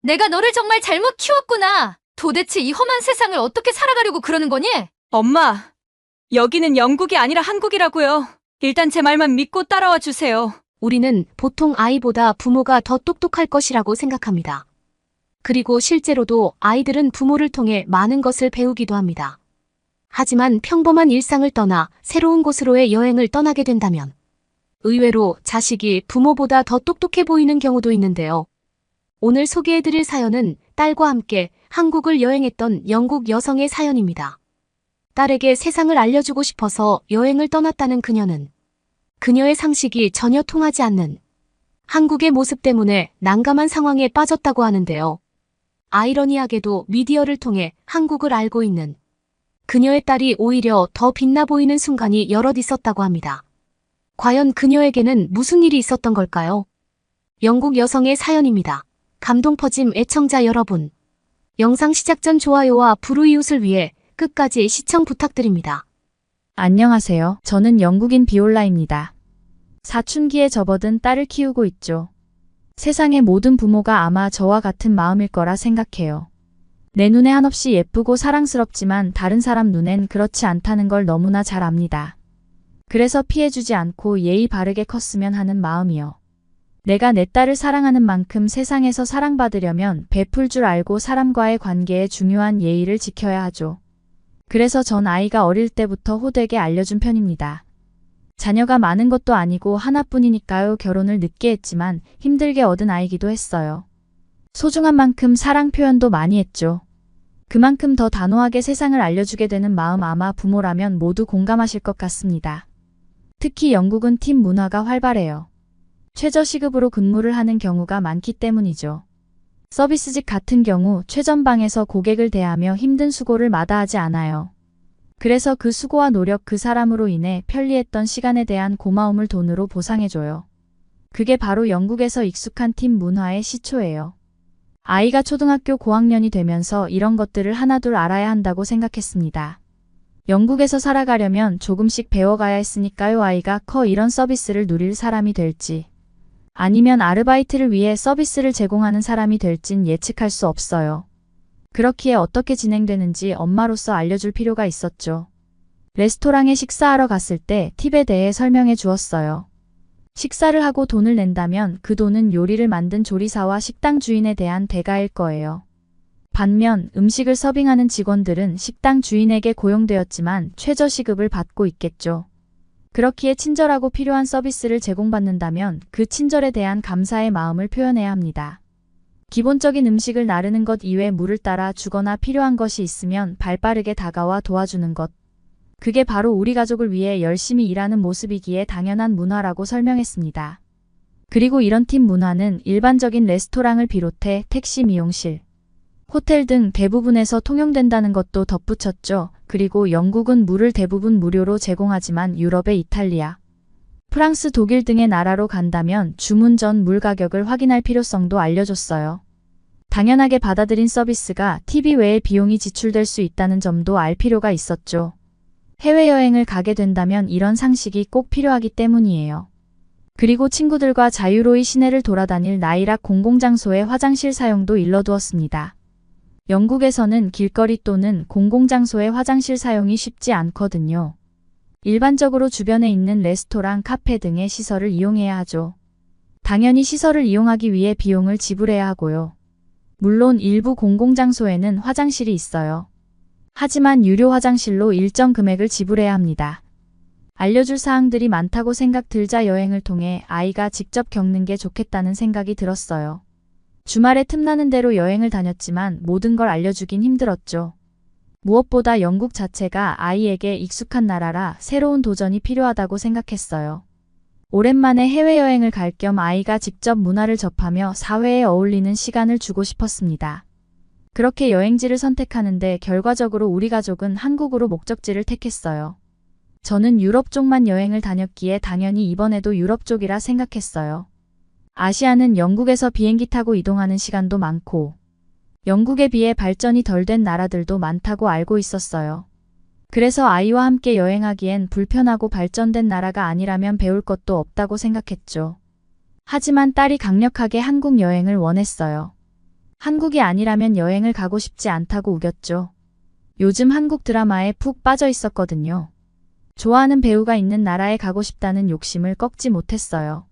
내가 너를 정말 잘못 키웠구나. 도대체 이 험한 세상을 어떻게 살아가려고 그러는 거니? 엄마, 여기는 영국이 아니라 한국이라고요. 일단 제 말만 믿고 따라와 주세요. 우리는 보통 아이보다 부모가 더 똑똑할 것이라고 생각합니다. 그리고 실제로도 아이들은 부모를 통해 많은 것을 배우기도 합니다. 하지만 평범한 일상을 떠나 새로운 곳으로의 여행을 떠나게 된다면 의외로 자식이 부모보다 더 똑똑해 보이는 경우도 있는데요. 오늘 소개해드릴 사연은 딸과 함께 한국을 여행했던 영국 여성의 사연입니다. 딸에게 세상을 알려주고 싶어서 여행을 떠났다는 그녀는 그녀의 상식이 전혀 통하지 않는 한국의 모습 때문에 난감한 상황에 빠졌다고 하는데요. 아이러니하게도 미디어를 통해 한국을 알고 있는 그녀의 딸이 오히려 더 빛나 보이는 순간이 여럿 있었다고 합니다. 과연 그녀에게는 무슨 일이 있었던 걸까요? 영국 여성의 사연입니다. 감동 퍼짐 애청자 여러분. 영상 시작 전 좋아요와 불우이웃을 위해 끝까지 시청 부탁드립니다. 안녕하세요. 저는 영국인 비올라입니다. 사춘기에 접어든 딸을 키우고 있죠. 세상의 모든 부모가 아마 저와 같은 마음일 거라 생각해요. 내 눈에 한없이 예쁘고 사랑스럽지만 다른 사람 눈엔 그렇지 않다는 걸 너무나 잘 압니다. 그래서 피해주지 않고 예의 바르게 컸으면 하는 마음이요. 내가 내 딸을 사랑하는 만큼 세상에서 사랑받으려면 베풀 줄 알고 사람과의 관계에 중요한 예의를 지켜야 하죠. 그래서 전 아이가 어릴 때부터 호되게 알려준 편입니다. 자녀가 많은 것도 아니고 하나뿐이니까요. 결혼을 늦게 했지만 힘들게 얻은 아이기도 했어요. 소중한 만큼 사랑 표현도 많이 했죠. 그만큼 더 단호하게 세상을 알려주게 되는 마음 아마 부모라면 모두 공감하실 것 같습니다. 특히 영국은 팀 문화가 활발해요. 최저시급으로 근무를 하는 경우가 많기 때문이죠. 서비스직 같은 경우 최전방에서 고객을 대하며 힘든 수고를 마다하지 않아요. 그래서 그 수고와 노력 그 사람으로 인해 편리했던 시간에 대한 고마움을 돈으로 보상해줘요. 그게 바로 영국에서 익숙한 팀 문화의 시초예요. 아이가 초등학교 고학년이 되면서 이런 것들을 하나둘 알아야 한다고 생각했습니다. 영국에서 살아가려면 조금씩 배워가야 했으니까요. 아이가 커 이런 서비스를 누릴 사람이 될지 아니면 아르바이트를 위해 서비스를 제공하는 사람이 될진 예측할 수 없어요. 그렇기에 어떻게 진행되는지 엄마로서 알려줄 필요가 있었죠. 레스토랑에 식사하러 갔을 때 팁에 대해 설명해 주었어요. 식사를 하고 돈을 낸다면 그 돈은 요리를 만든 조리사와 식당 주인에 대한 대가일 거예요. 반면 음식을 서빙하는 직원들은 식당 주인에게 고용되었지만 최저시급을 받고 있겠죠. 그렇기에 친절하고 필요한 서비스를 제공받는다면 그 친절에 대한 감사의 마음을 표현해야 합니다. 기본적인 음식을 나르는 것 이외에 물을 따라 주거나 필요한 것이 있으면 발빠르게 다가와 도와주는 것. 그게 바로 우리 가족을 위해 열심히 일하는 모습이기에 당연한 문화라고 설명했습니다. 그리고 이런 팀 문화는 일반적인 레스토랑을 비롯해 택시 미용실, 호텔 등 대부분에서 통용된다는 것도 덧붙였죠. 그리고 영국은 물을 대부분 무료로 제공하지만 유럽의 이탈리아, 프랑스, 독일 등의 나라로 간다면 주문 전 물 가격을 확인할 필요성도 알려줬어요. 당연하게 받아들인 서비스가 팁 외에 비용이 지출될 수 있다는 점도 알 필요가 있었죠. 해외여행을 가게 된다면 이런 상식이 꼭 필요하기 때문이에요. 그리고 친구들과 자유로이 시내를 돌아다닐 나이락 공공장소의 화장실 사용도 일러두었습니다. 영국에서는 길거리 또는 공공장소의 화장실 사용이 쉽지 않거든요. 일반적으로 주변에 있는 레스토랑, 카페 등의 시설을 이용해야 하죠. 당연히 시설을 이용하기 위해 비용을 지불해야 하고요. 물론 일부 공공장소에는 화장실이 있어요. 하지만 유료 화장실로 일정 금액을 지불해야 합니다. 알려줄 사항들이 많다고 생각 들자 여행을 통해 아이가 직접 겪는 게 좋겠다는 생각이 들었어요. 주말에 틈나는 대로 여행을 다녔지만 모든 걸 알려주긴 힘들었죠. 무엇보다 영국 자체가 아이에게 익숙한 나라라 새로운 도전이 필요하다고 생각했어요. 오랜만에 해외여행을 갈 겸 아이가 직접 문화를 접하며 사회에 어울리는 시간을 주고 싶었습니다. 그렇게 여행지를 선택하는데 결과적으로 우리 가족은 한국으로 목적지를 택했어요. 저는 유럽 쪽만 여행을 다녔기에 당연히 이번에도 유럽 쪽이라 생각했어요. 아시아는 영국에서 비행기 타고 이동하는 시간도 많고 영국에 비해 발전이 덜 된 나라들도 많다고 알고 있었어요. 그래서 아이와 함께 여행하기엔 불편하고 발전된 나라가 아니라면 배울 것도 없다고 생각했죠. 하지만 딸이 강력하게 한국 여행을 원했어요. 한국이 아니라면 여행을 가고 싶지 않다고 우겼죠. 요즘 한국 드라마에 푹 빠져 있었거든요. 좋아하는 배우가 있는 나라에 가고 싶다는 욕심을 꺾지 못했어요.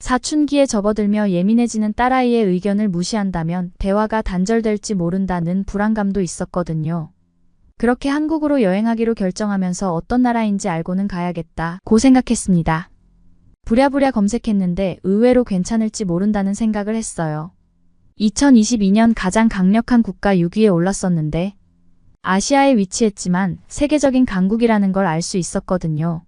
사춘기에 접어들며 예민해지는 딸아이의 의견을 무시한다면 대화가 단절될지 모른다는 불안감도 있었거든요. 그렇게 한국으로 여행하기로 결정하면서 어떤 나라인지 알고는 가야겠다고 생각했습니다. 부랴부랴 검색했는데 의외로 괜찮을지 모른다는 생각을 했어요. 2022년 가장 강력한 국가 6위에 올랐었는데 아시아에 위치했지만 세계적인 강국이라는 걸 알 수 있었거든요.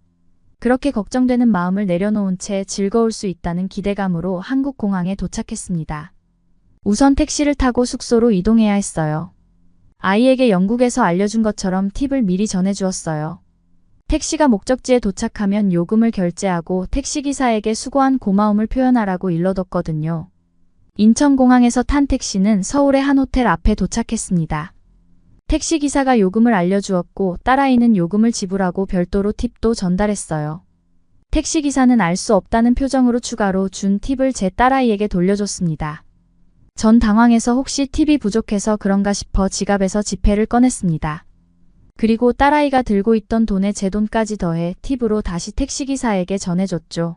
그렇게 걱정되는 마음을 내려놓은 채 즐거울 수 있다는 기대감으로 한국 공항에 도착했습니다. 우선 택시를 타고 숙소로 이동해야 했어요. 아이에게 영국에서 알려준 것처럼 팁을 미리 전해주었어요. 택시가 목적지에 도착하면 요금을 결제하고 택시기사에게 수고한 고마움을 표현하라고 일러뒀거든요. 인천공항에서 탄 택시는 서울의 한 호텔 앞에 도착했습니다. 택시기사가 요금을 알려주었고 딸아이는 요금을 지불하고 별도로 팁도 전달했어요. 택시기사는 알 수 없다는 표정으로 추가로 준 팁을 제 딸아이에게 돌려줬습니다. 전 당황해서 혹시 팁이 부족해서 그런가 싶어 지갑에서 지폐를 꺼냈습니다. 그리고 딸아이가 들고 있던 돈에 제 돈까지 더해 팁으로 다시 택시기사에게 전해줬죠.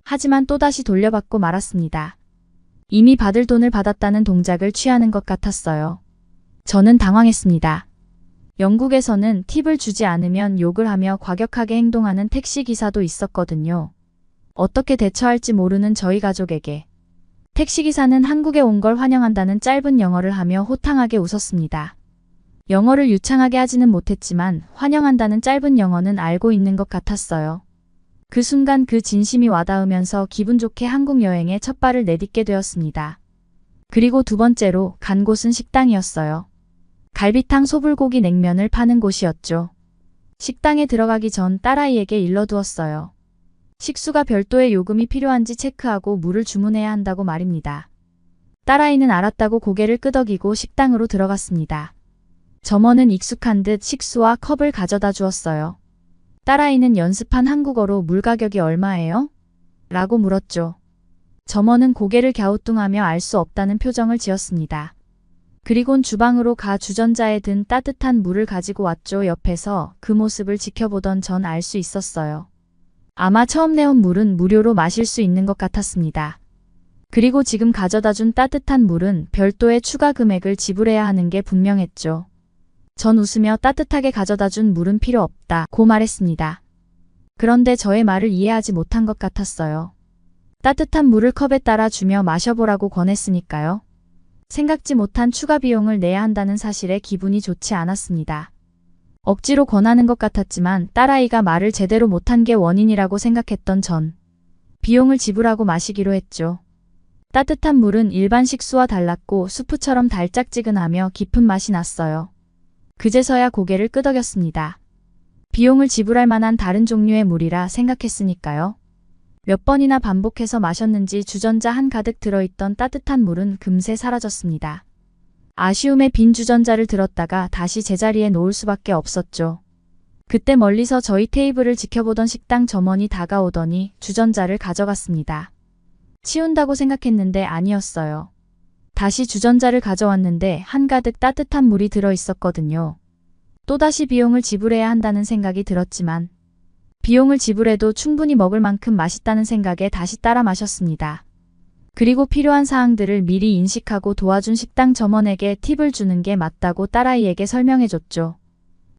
하지만 또다시 돌려받고 말았습니다. 이미 받을 돈을 받았다는 동작을 취하는 것 같았어요. 저는 당황했습니다. 영국에서는 팁을 주지 않으면 욕을 하며 과격하게 행동하는 택시기사도 있었거든요. 어떻게 대처할지 모르는 저희 가족에게 택시기사는 한국에 온 걸 환영한다는 짧은 영어를 하며 호탕하게 웃었습니다. 영어를 유창하게 하지는 못했지만 환영한다는 짧은 영어는 알고 있는 것 같았어요. 그 순간 그 진심이 와닿으면서 기분 좋게 한국 여행에 첫 발을 내딛게 되었습니다. 그리고 두 번째로 간 곳은 식당이었어요. 갈비탕, 소불고기, 냉면을 파는 곳이었죠. 식당에 들어가기 전 딸아이에게 일러두었어요. 식수가 별도의 요금이 필요한지 체크하고 물을 주문해야 한다고 말입니다. 딸아이는 알았다고 고개를 끄덕이고 식당으로 들어갔습니다. 점원은 익숙한 듯 식수와 컵을 가져다 주었어요. 딸아이는 연습한 한국어로 물 가격이 얼마예요? 라고 물었죠. 점원은 고개를 갸우뚱하며 알 수 없다는 표정을 지었습니다. 그리곤 주방으로 가 주전자에 든 따뜻한 물을 가지고 왔죠. 옆에서 그 모습을 지켜보던 전 알 수 있었어요. 아마 처음 내온 물은 무료로 마실 수 있는 것 같았습니다. 그리고 지금 가져다 준 따뜻한 물은 별도의 추가 금액을 지불해야 하는 게 분명했죠. 전 웃으며 따뜻하게 가져다 준 물은 필요 없다고 말했습니다. 그런데 저의 말을 이해하지 못한 것 같았어요. 따뜻한 물을 컵에 따라 주며 마셔보라고 권했으니까요. 생각지 못한 추가 비용을 내야 한다는 사실에 기분이 좋지 않았습니다. 억지로 권하는 것 같았지만 딸아이가 말을 제대로 못한 게 원인이라고 생각했던 전 비용을 지불하고 마시기로 했죠. 따뜻한 물은 일반 식수와 달랐고 수프처럼 달짝지근하며 깊은 맛이 났어요. 그제서야 고개를 끄덕였습니다. 비용을 지불할 만한 다른 종류의 물이라 생각했으니까요. 몇 번이나 반복해서 마셨는지 주전자 한가득 들어있던 따뜻한 물은 금세 사라졌습니다. 아쉬움에 빈 주전자를 들었다가 다시 제자리에 놓을 수밖에 없었죠. 그때 멀리서 저희 테이블을 지켜보던 식당 점원이 다가오더니 주전자를 가져갔습니다. 치운다고 생각했는데 아니었어요. 다시 주전자를 가져왔는데 한가득 따뜻한 물이 들어있었거든요. 또다시 비용을 지불해야 한다는 생각이 들었지만 비용을 지불해도 충분히 먹을 만큼 맛있다는 생각에 다시 따라 마셨습니다. 그리고 필요한 사항들을 미리 인식하고 도와준 식당 점원에게 팁을 주는 게 맞다고 딸아이에게 설명해줬죠.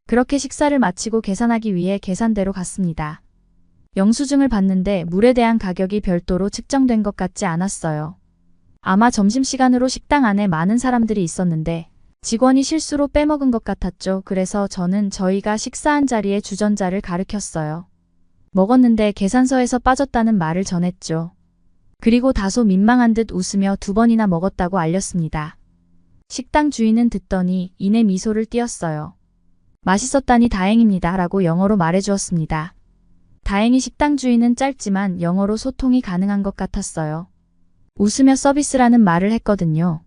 그렇게 식사를 마치고 계산하기 위해 계산대로 갔습니다. 영수증을 봤는데 물에 대한 가격이 별도로 측정된 것 같지 않았어요. 아마 점심시간으로 식당 안에 많은 사람들이 있었는데 직원이 실수로 빼먹은 것 같았죠. 그래서 저는 저희가 식사한 자리에 주전자를 가리켰어요. 먹었는데 계산서에서 빠졌다는 말을 전했죠. 그리고 다소 민망한 듯 웃으며 2번이나 먹었다고 알렸습니다. 식당 주인은 듣더니 이내 미소를 띄었어요. 맛있었다니 다행입니다 라고 영어로 말해주었습니다. 다행히 식당 주인은 짧지만 영어로 소통이 가능한 것 같았어요. 웃으며 서비스라는 말을 했거든요.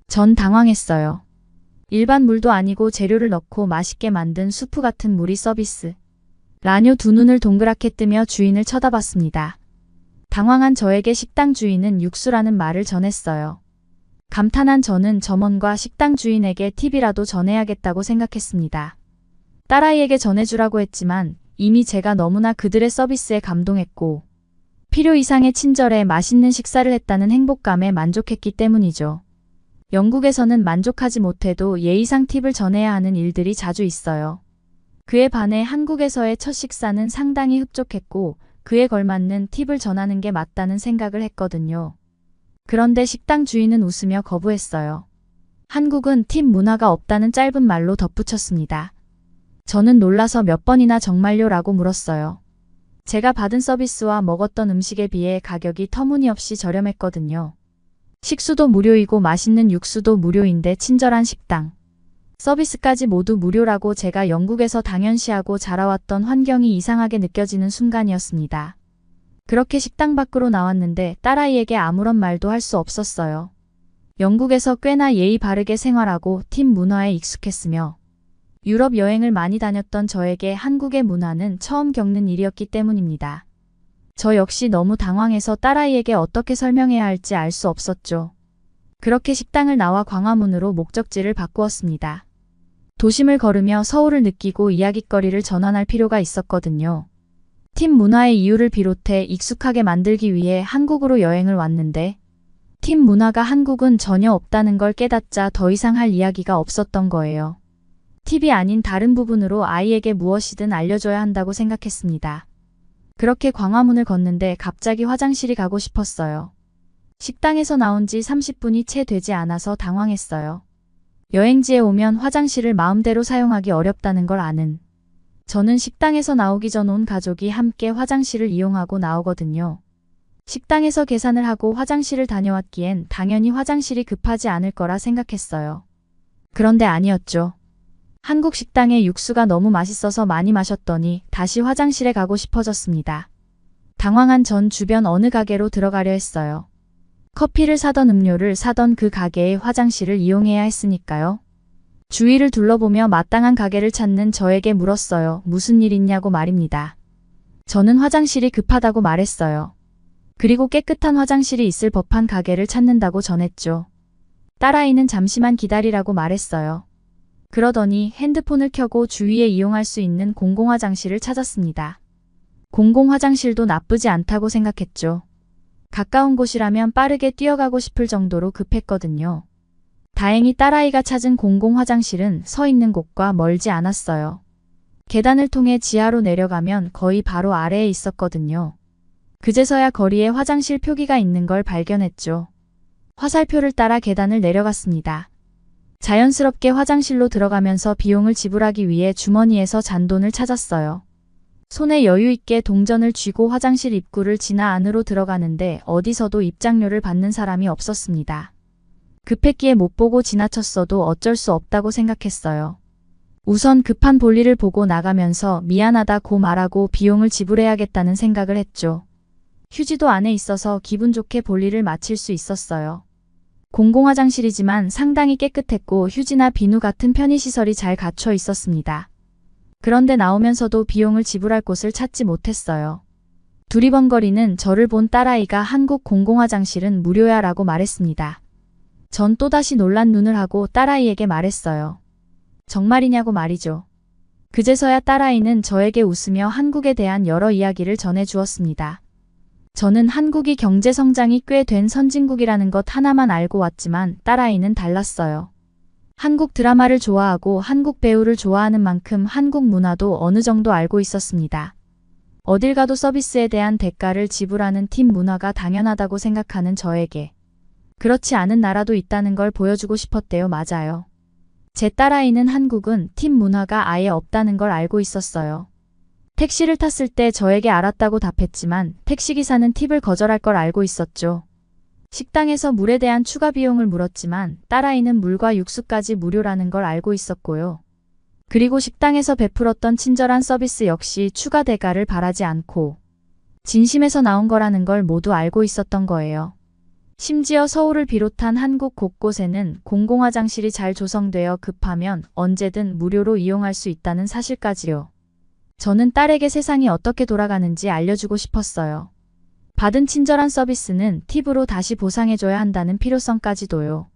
전 당황했어요. 일반 물도 아니고 재료를 넣고 맛있게 만든 수프 같은 물이 서비스. 라뇨 두 눈을 동그랗게 뜨며 주인을 쳐다봤습니다. 당황한 저에게 식당 주인은 육수라는 말을 전했어요. 감탄한 저는 점원과 식당 주인에게 팁이라도 전해야겠다고 생각했습니다. 딸아이에게 전해주라고 했지만 이미 제가 너무나 그들의 서비스에 감동했고 필요 이상의 친절에 맛있는 식사를 했다는 행복감에 만족했기 때문이죠. 영국에서는 만족하지 못해도 예의상 팁을 전해야 하는 일들이 자주 있어요. 그에 반해 한국에서의 첫 식사는 상당히 흡족했고 그에 걸맞는 팁을 전하는 게 맞다는 생각을 했거든요. 그런데 식당 주인은 웃으며 거부했어요. 한국은 팁 문화가 없다는 짧은 말로 덧붙였습니다. 저는 놀라서 몇 번이나 정말요라고 물었어요. 제가 받은 서비스와 먹었던 음식에 비해 가격이 터무니없이 저렴했거든요. 식수도 무료이고 맛있는 육수도 무료인데 친절한 식당. 서비스까지 모두 무료라고 제가 영국에서 당연시하고 자라왔던 환경이 이상하게 느껴지는 순간이었습니다. 그렇게 식당 밖으로 나왔는데 딸아이에게 아무런 말도 할 수 없었어요. 영국에서 꽤나 예의 바르게 생활하고 팁 문화에 익숙했으며 유럽 여행을 많이 다녔던 저에게 한국의 문화는 처음 겪는 일이었기 때문입니다. 저 역시 너무 당황해서 딸아이에게 어떻게 설명해야 할지 알 수 없었죠. 그렇게 식당을 나와 광화문으로 목적지를 바꾸었습니다. 도심을 걸으며 서울을 느끼고 이야깃거리를 전환할 필요가 있었거든요. 팁 문화의 이유를 비롯해 익숙하게 만들기 위해 한국으로 여행을 왔는데 팁 문화가 한국은 전혀 없다는 걸 깨닫자 더 이상 할 이야기가 없었던 거예요. 팁이 아닌 다른 부분으로 아이에게 무엇이든 알려줘야 한다고 생각했습니다. 그렇게 광화문을 걷는데 갑자기 화장실이 가고 싶었어요. 식당에서 나온 지 30분이 채 되지 않아서 당황했어요. 여행지에 오면 화장실을 마음대로 사용하기 어렵다는 걸 아는 저는 식당에서 나오기 전 온 가족이 함께 화장실을 이용하고 나오거든요. 식당에서 계산을 하고 화장실을 다녀왔기엔 당연히 화장실이 급하지 않을 거라 생각했어요. 그런데 아니었죠. 한국 식당의 육수가 너무 맛있어서 많이 마셨더니 다시 화장실에 가고 싶어졌습니다. 당황한 전 주변 어느 가게로 들어가려 했어요. 커피를 사던 음료를 사던 그 가게의 화장실을 이용해야 했으니까요. 주위를 둘러보며 마땅한 가게를 찾는 저에게 물었어요. 무슨 일 있냐고 말입니다. 저는 화장실이 급하다고 말했어요. 그리고 깨끗한 화장실이 있을 법한 가게를 찾는다고 전했죠. 딸아이는 잠시만 기다리라고 말했어요. 그러더니 핸드폰을 켜고 주위에 이용할 수 있는 공공화장실을 찾았습니다. 공공화장실도 나쁘지 않다고 생각했죠. 가까운 곳이라면 빠르게 뛰어가고 싶을 정도로 급했거든요. 다행히 딸아이가 찾은 공공화장실은 서 있는 곳과 멀지 않았어요. 계단을 통해 지하로 내려가면 거의 바로 아래에 있었거든요. 그제서야 거리에 화장실 표기가 있는 걸 발견했죠. 화살표를 따라 계단을 내려갔습니다. 자연스럽게 화장실로 들어가면서 비용을 지불하기 위해 주머니에서 잔돈을 찾았어요. 손에 여유 있게 동전을 쥐고 화장실 입구를 지나 안으로 들어가는데 어디서도 입장료를 받는 사람이 없었습니다. 급했기에 못 보고 지나쳤어도 어쩔 수 없다고 생각했어요. 우선 급한 볼일을 보고 나가면서 미안하다고 말하고 비용을 지불해야겠다는 생각을 했죠. 휴지도 안에 있어서 기분 좋게 볼일을 마칠 수 있었어요. 공공화장실이지만 상당히 깨끗했고 휴지나 비누 같은 편의시설이 잘 갖춰 있었습니다. 그런데 나오면서도 비용을 지불할 곳을 찾지 못했어요. 두리번거리는 저를 본 딸아이가 한국 공공화장실은 무료야 라고 말했습니다. 전 또다시 놀란 눈을 하고 딸아이에게 말했어요. 정말이냐고 말이죠. 그제서야 딸아이는 저에게 웃으며 한국에 대한 여러 이야기를 전해주었습니다. 저는 한국이 경제성장이 꽤 된 선진국이라는 것 하나만 알고 왔지만 딸아이는 달랐어요. 한국 드라마를 좋아하고 한국 배우를 좋아하는 만큼 한국 문화도 어느 정도 알고 있었습니다. 어딜 가도 서비스에 대한 대가를 지불하는 팁 문화가 당연하다고 생각하는 저에게 그렇지 않은 나라도 있다는 걸 보여주고 싶었대요. 맞아요. 제 딸아이는 한국은 팁 문화가 아예 없다는 걸 알고 있었어요. 택시를 탔을 때 저에게 알았다고 답했지만 택시기사는 팁을 거절할 걸 알고 있었죠. 식당에서 물에 대한 추가 비용을 물었지만 딸아이는 물과 육수까지 무료라는 걸 알고 있었고요. 그리고 식당에서 베풀었던 친절한 서비스 역시 추가 대가를 바라지 않고 진심에서 나온 거라는 걸 모두 알고 있었던 거예요. 심지어 서울을 비롯한 한국 곳곳에는 공공화장실이 잘 조성되어 급하면 언제든 무료로 이용할 수 있다는 사실까지요. 저는 딸에게 세상이 어떻게 돌아가는지 알려주고 싶었어요. 받은 친절한 서비스는 팁으로 다시 보상해줘야 한다는 필요성까지도요.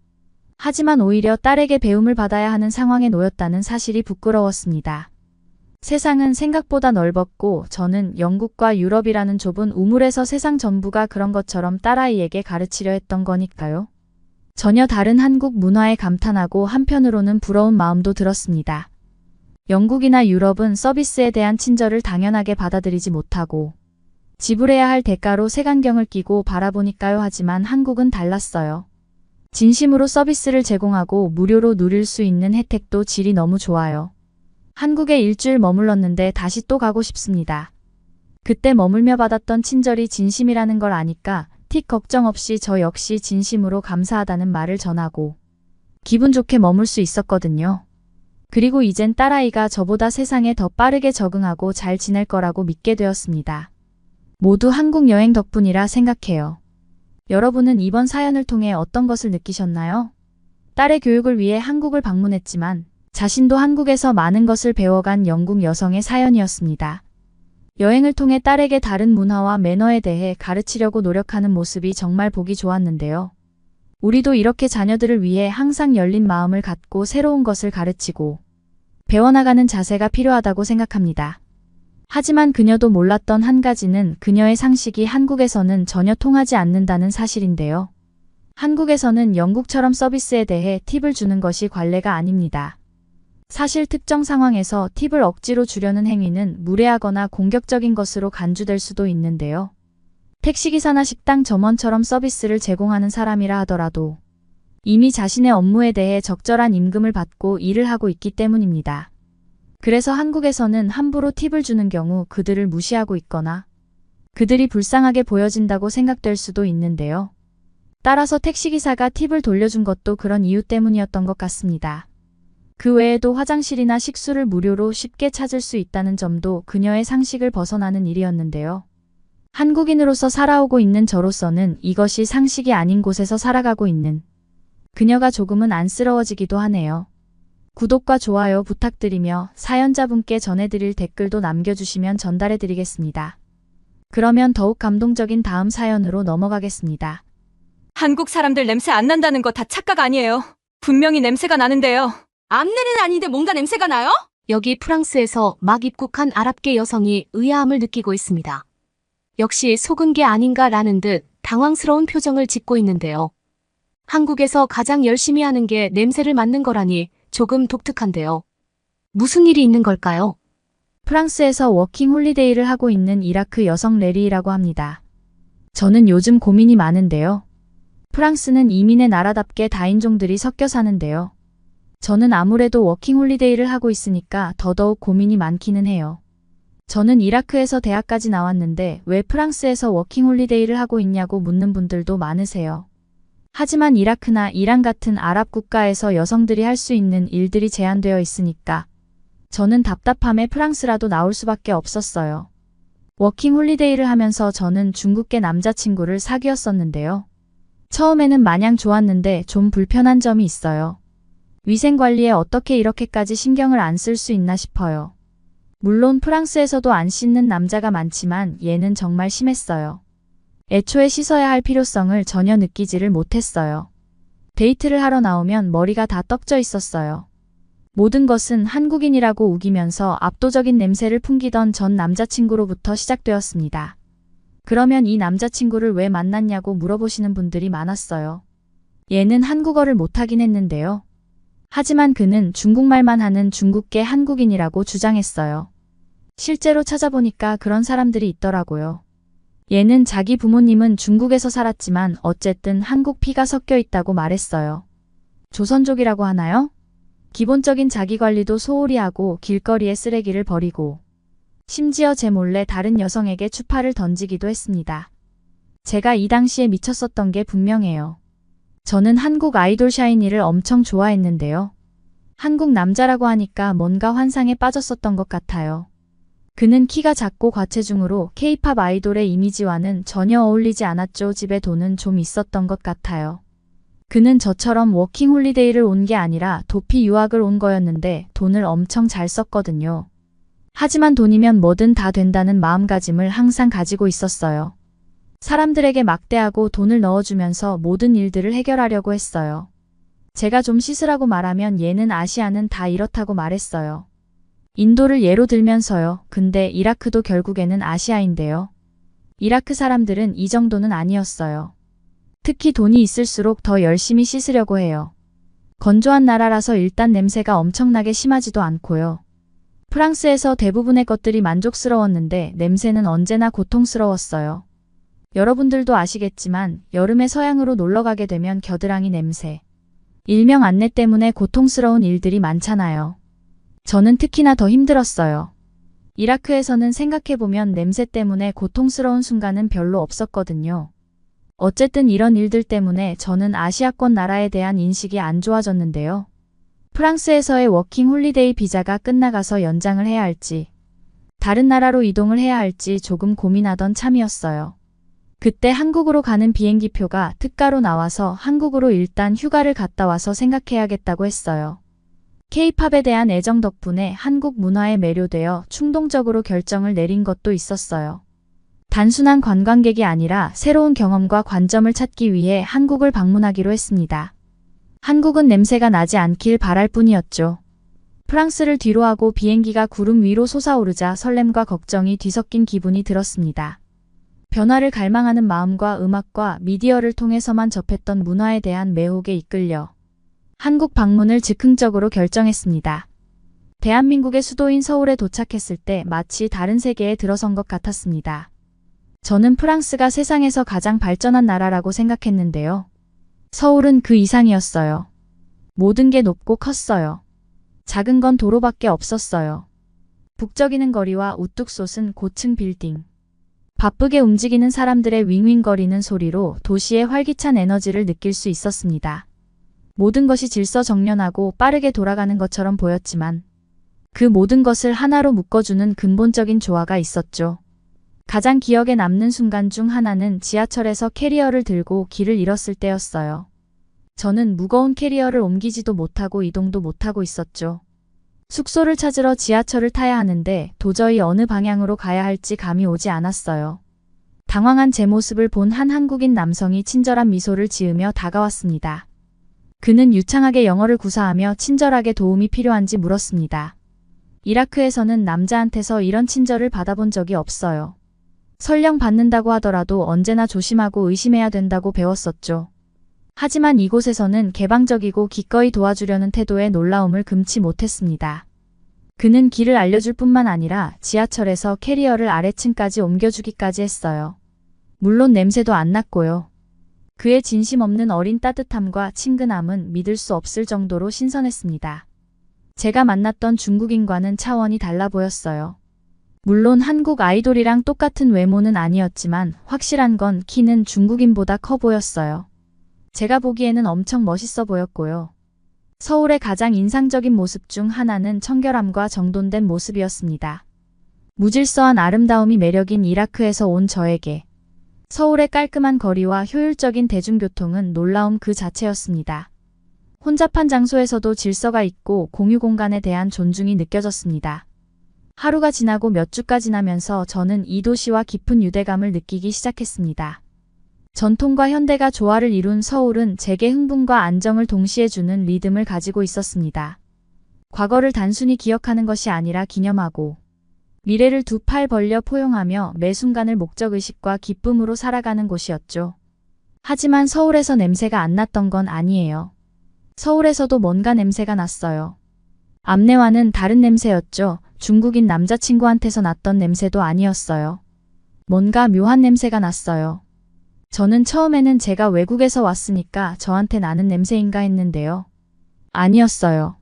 하지만 오히려 딸에게 배움을 받아야 하는 상황에 놓였다는 사실이 부끄러웠습니다. 세상은 생각보다 넓었고 저는 영국과 유럽이라는 좁은 우물에서 세상 전부가 그런 것처럼 딸아이에게 가르치려 했던 거니까요. 전혀 다른 한국 문화에 감탄하고 한편으로는 부러운 마음도 들었습니다. 영국이나 유럽은 서비스에 대한 친절을 당연하게 받아들이지 못하고 지불해야 할 대가로 색안경을 끼고 바라보니까요. 하지만 한국은 달랐어요. 진심으로 서비스를 제공하고 무료로 누릴 수 있는 혜택도 질이 너무 좋아요. 한국에 일주일 머물렀는데 다시 또 가고 싶습니다. 그때 머물며 받았던 친절이 진심이라는 걸 아니까 틱 걱정 없이 저 역시 진심으로 감사하다는 말을 전하고 기분 좋게 머물 수 있었거든요. 그리고 이젠 딸아이가 저보다 세상에 더 빠르게 적응하고 잘 지낼 거라고 믿게 되었습니다. 모두 한국 여행 덕분이라 생각해요. 여러분은 이번 사연을 통해 어떤 것을 느끼셨나요? 딸의 교육을 위해 한국을 방문했지만 자신도 한국에서 많은 것을 배워간 영국 여성의 사연이었습니다. 여행을 통해 딸에게 다른 문화와 매너에 대해 가르치려고 노력하는 모습이 정말 보기 좋았는데요. 우리도 이렇게 자녀들을 위해 항상 열린 마음을 갖고 새로운 것을 가르치고 배워나가는 자세가 필요하다고 생각합니다. 하지만 그녀도 몰랐던 한 가지는 그녀의 상식이 한국에서는 전혀 통하지 않는다는 사실인데요. 한국에서는 영국처럼 서비스에 대해 팁을 주는 것이 관례가 아닙니다. 사실 특정 상황에서 팁을 억지로 주려는 행위는 무례하거나 공격적인 것으로 간주될 수도 있는데요. 택시기사나 식당 점원처럼 서비스를 제공하는 사람이라 하더라도 이미 자신의 업무에 대해 적절한 임금을 받고 일을 하고 있기 때문입니다. 그래서 한국에서는 함부로 팁을 주는 경우 그들을 무시하고 있거나 그들이 불쌍하게 보여진다고 생각될 수도 있는데요. 따라서 택시기사가 팁을 돌려준 것도 그런 이유 때문이었던 것 같습니다. 그 외에도 화장실이나 식수를 무료로 쉽게 찾을 수 있다는 점도 그녀의 상식을 벗어나는 일이었는데요. 한국인으로서 살아오고 있는 저로서는 이것이 상식이 아닌 곳에서 살아가고 있는 그녀가 조금은 안쓰러워지기도 하네요. 구독과 좋아요 부탁드리며 사연자분께 전해드릴 댓글도 남겨주시면 전달해드리겠습니다. 그러면 더욱 감동적인 다음 사연으로 넘어가겠습니다. 한국 사람들 냄새 안 난다는 거 다 착각 아니에요. 분명히 냄새가 나는데요. 암내는 아닌데 뭔가 냄새가 나요? 여기 프랑스에서 막 입국한 아랍계 여성이 의아함을 느끼고 있습니다. 역시 속은 게 아닌가라는 듯 당황스러운 표정을 짓고 있는데요. 한국에서 가장 열심히 하는 게 냄새를 맡는 거라니 조금 독특한데요. 무슨 일이 있는 걸까요? 프랑스에서 워킹 홀리데이를 하고 있는 이라크 여성 레리라고 합니다. 저는 요즘 고민이 많은데요. 프랑스는 이민의 나라답게 다인종들이 섞여 사는데요. 저는 아무래도 워킹 홀리데이를 하고 있으니까 더더욱 고민이 많기는 해요. 저는 이라크에서 대학까지 나왔는데 왜 프랑스에서 워킹 홀리데이를 하고 있냐고 묻는 분들도 많으세요. 하지만 이라크나 이란 같은 아랍 국가에서 여성들이 할 수 있는 일들이 제한되어 있으니까 저는 답답함에 프랑스라도 나올 수밖에 없었어요. 워킹 홀리데이를 하면서 저는 중국계 남자친구를 사귀었었는데요. 처음에는 마냥 좋았는데 좀 불편한 점이 있어요. 위생관리에 어떻게 이렇게까지 신경을 안 쓸 수 있나 싶어요. 물론 프랑스에서도 안 씻는 남자가 많지만 얘는 정말 심했어요. 애초에 씻어야 할 필요성을 전혀 느끼지를 못했어요. 데이트를 하러 나오면 머리가 다 떡져 있었어요. 모든 것은 한국인이라고 우기면서 압도적인 냄새를 풍기던 전 남자친구로부터 시작되었습니다. 그러면 이 남자친구를 왜 만났냐고 물어보시는 분들이 많았어요. 얘는 한국어를 못하긴 했는데요. 하지만 그는 중국말만 하는 중국계 한국인이라고 주장했어요. 실제로 찾아보니까 그런 사람들이 있더라고요. 얘는 자기 부모님은 중국에서 살았지만 어쨌든 한국 피가 섞여 있다고 말했어요. 조선족이라고 하나요? 기본적인 자기관리도 소홀히 하고 길거리에 쓰레기를 버리고 심지어 제 몰래 다른 여성에게 추파를 던지기도 했습니다. 제가 이 당시에 미쳤었던 게 분명해요. 저는 한국 아이돌 샤이니를 엄청 좋아했는데요. 한국 남자라고 하니까 뭔가 환상에 빠졌었던 것 같아요. 그는 키가 작고 과체중으로 K-팝 아이돌의 이미지와는 전혀 어울리지 않았죠. 집에 돈은 좀 있었던 것 같아요. 그는 저처럼 워킹 홀리데이를 온 게 아니라 도피 유학을 온 거였는데 돈을 엄청 잘 썼거든요. 하지만 돈이면 뭐든 다 된다는 마음가짐을 항상 가지고 있었어요. 사람들에게 막대하고 돈을 넣어주면서 모든 일들을 해결하려고 했어요. 제가 좀 씻으라고 말하면 얘는 아시아는 다 이렇다고 말했어요. 인도를 예로 들면서요. 근데 이라크도 결국에는 아시아인데요. 이라크 사람들은 이 정도는 아니었어요. 특히 돈이 있을수록 더 열심히 씻으려고 해요. 건조한 나라라서 일단 냄새가 엄청나게 심하지도 않고요. 프랑스에서 대부분의 것들이 만족스러웠는데 냄새는 언제나 고통스러웠어요. 여러분들도 아시겠지만 여름에 서양으로 놀러 가게 되면 겨드랑이 냄새, 일명 안내 때문에 고통스러운 일들이 많잖아요. 저는 특히나 더 힘들었어요. 이라크에서는 생각해보면 냄새 때문에 고통스러운 순간은 별로 없었거든요. 어쨌든 이런 일들 때문에 저는 아시아권 나라에 대한 인식이 안 좋아졌는데요. 프랑스에서의 워킹 홀리데이 비자가 끝나가서 연장을 해야 할지, 다른 나라로 이동을 해야 할지 조금 고민하던 참이었어요. 그때 한국으로 가는 비행기표가 특가로 나와서 한국으로 일단 휴가를 갔다 와서 생각해야겠다고 했어요. K-팝에 대한 애정 덕분에 한국 문화에 매료되어 충동적으로 결정을 내린 것도 있었어요. 단순한 관광객이 아니라 새로운 경험과 관점을 찾기 위해 한국을 방문하기로 했습니다. 한국은 냄새가 나지 않길 바랄 뿐이었죠. 프랑스를 뒤로하고 비행기가 구름 위로 솟아오르자 설렘과 걱정이 뒤섞인 기분이 들었습니다. 변화를 갈망하는 마음과 음악과 미디어를 통해서만 접했던 문화에 대한 매혹에 이끌려 한국 방문을 즉흥적으로 결정했습니다. 대한민국의 수도인 서울에 도착했을 때 마치 다른 세계에 들어선 것 같았습니다. 저는 프랑스가 세상에서 가장 발전한 나라라고 생각했는데요. 서울은 그 이상이었어요. 모든 게 높고 컸어요. 작은 건 도로밖에 없었어요. 북적이는 거리와 우뚝 솟은 고층 빌딩. 바쁘게 움직이는 사람들의 윙윙거리는 소리로 도시의 활기찬 에너지를 느낄 수 있었습니다. 모든 것이 질서정연하고 빠르게 돌아가는 것처럼 보였지만 그 모든 것을 하나로 묶어주는 근본적인 조화가 있었죠. 가장 기억에 남는 순간 중 하나는 지하철에서 캐리어를 들고 길을 잃었을 때였어요. 저는 무거운 캐리어를 옮기지도 못하고 이동도 못하고 있었죠. 숙소를 찾으러 지하철을 타야 하는데 도저히 어느 방향으로 가야 할지 감이 오지 않았어요. 당황한 제 모습을 본 한 한국인 남성이 친절한 미소를 지으며 다가왔습니다. 그는 유창하게 영어를 구사하며 친절하게 도움이 필요한지 물었습니다. 이라크에서는 남자한테서 이런 친절을 받아본 적이 없어요. 설령 받는다고 하더라도 언제나 조심하고 의심해야 된다고 배웠었죠. 하지만 이곳에서는 개방적이고 기꺼이 도와주려는 태도에 놀라움을 금치 못했습니다. 그는 길을 알려줄 뿐만 아니라 지하철에서 캐리어를 아래층까지 옮겨주기까지 했어요. 물론 냄새도 안 났고요. 그의 진심 없는 어린 따뜻함과 친근함은 믿을 수 없을 정도로 신선했습니다. 제가 만났던 중국인과는 차원이 달라 보였어요. 물론 한국 아이돌이랑 똑같은 외모는 아니었지만 확실한 건 키는 중국인보다 커 보였어요. 제가 보기에는 엄청 멋있어 보였고요. 서울의 가장 인상적인 모습 중 하나는 청결함과 정돈된 모습이었습니다. 무질서한 아름다움이 매력인 이라크에서 온 저에게 서울의 깔끔한 거리와 효율적인 대중교통은 놀라움 그 자체였습니다. 혼잡한 장소에서도 질서가 있고 공유 공간에 대한 존중이 느껴졌습니다. 하루가 지나고 몇 주가 지나면서 저는 이 도시와 깊은 유대감을 느끼기 시작했습니다. 전통과 현대가 조화를 이룬 서울은 제게 흥분과 안정을 동시에 주는 리듬을 가지고 있었습니다. 과거를 단순히 기억하는 것이 아니라 기념하고 미래를 두 팔 벌려 포용하며 매 순간을 목적의식과 기쁨으로 살아가는 곳이었죠. 하지만 서울에서 냄새가 안 났던 건 아니에요. 서울에서도 뭔가 냄새가 났어요. 암내와는 다른 냄새였죠. 중국인 남자친구한테서 났던 냄새도 아니었어요. 뭔가 묘한 냄새가 났어요. 저는 처음에는 제가 외국에서 왔으니까 저한테 나는 냄새인가 했는데요. 아니었어요.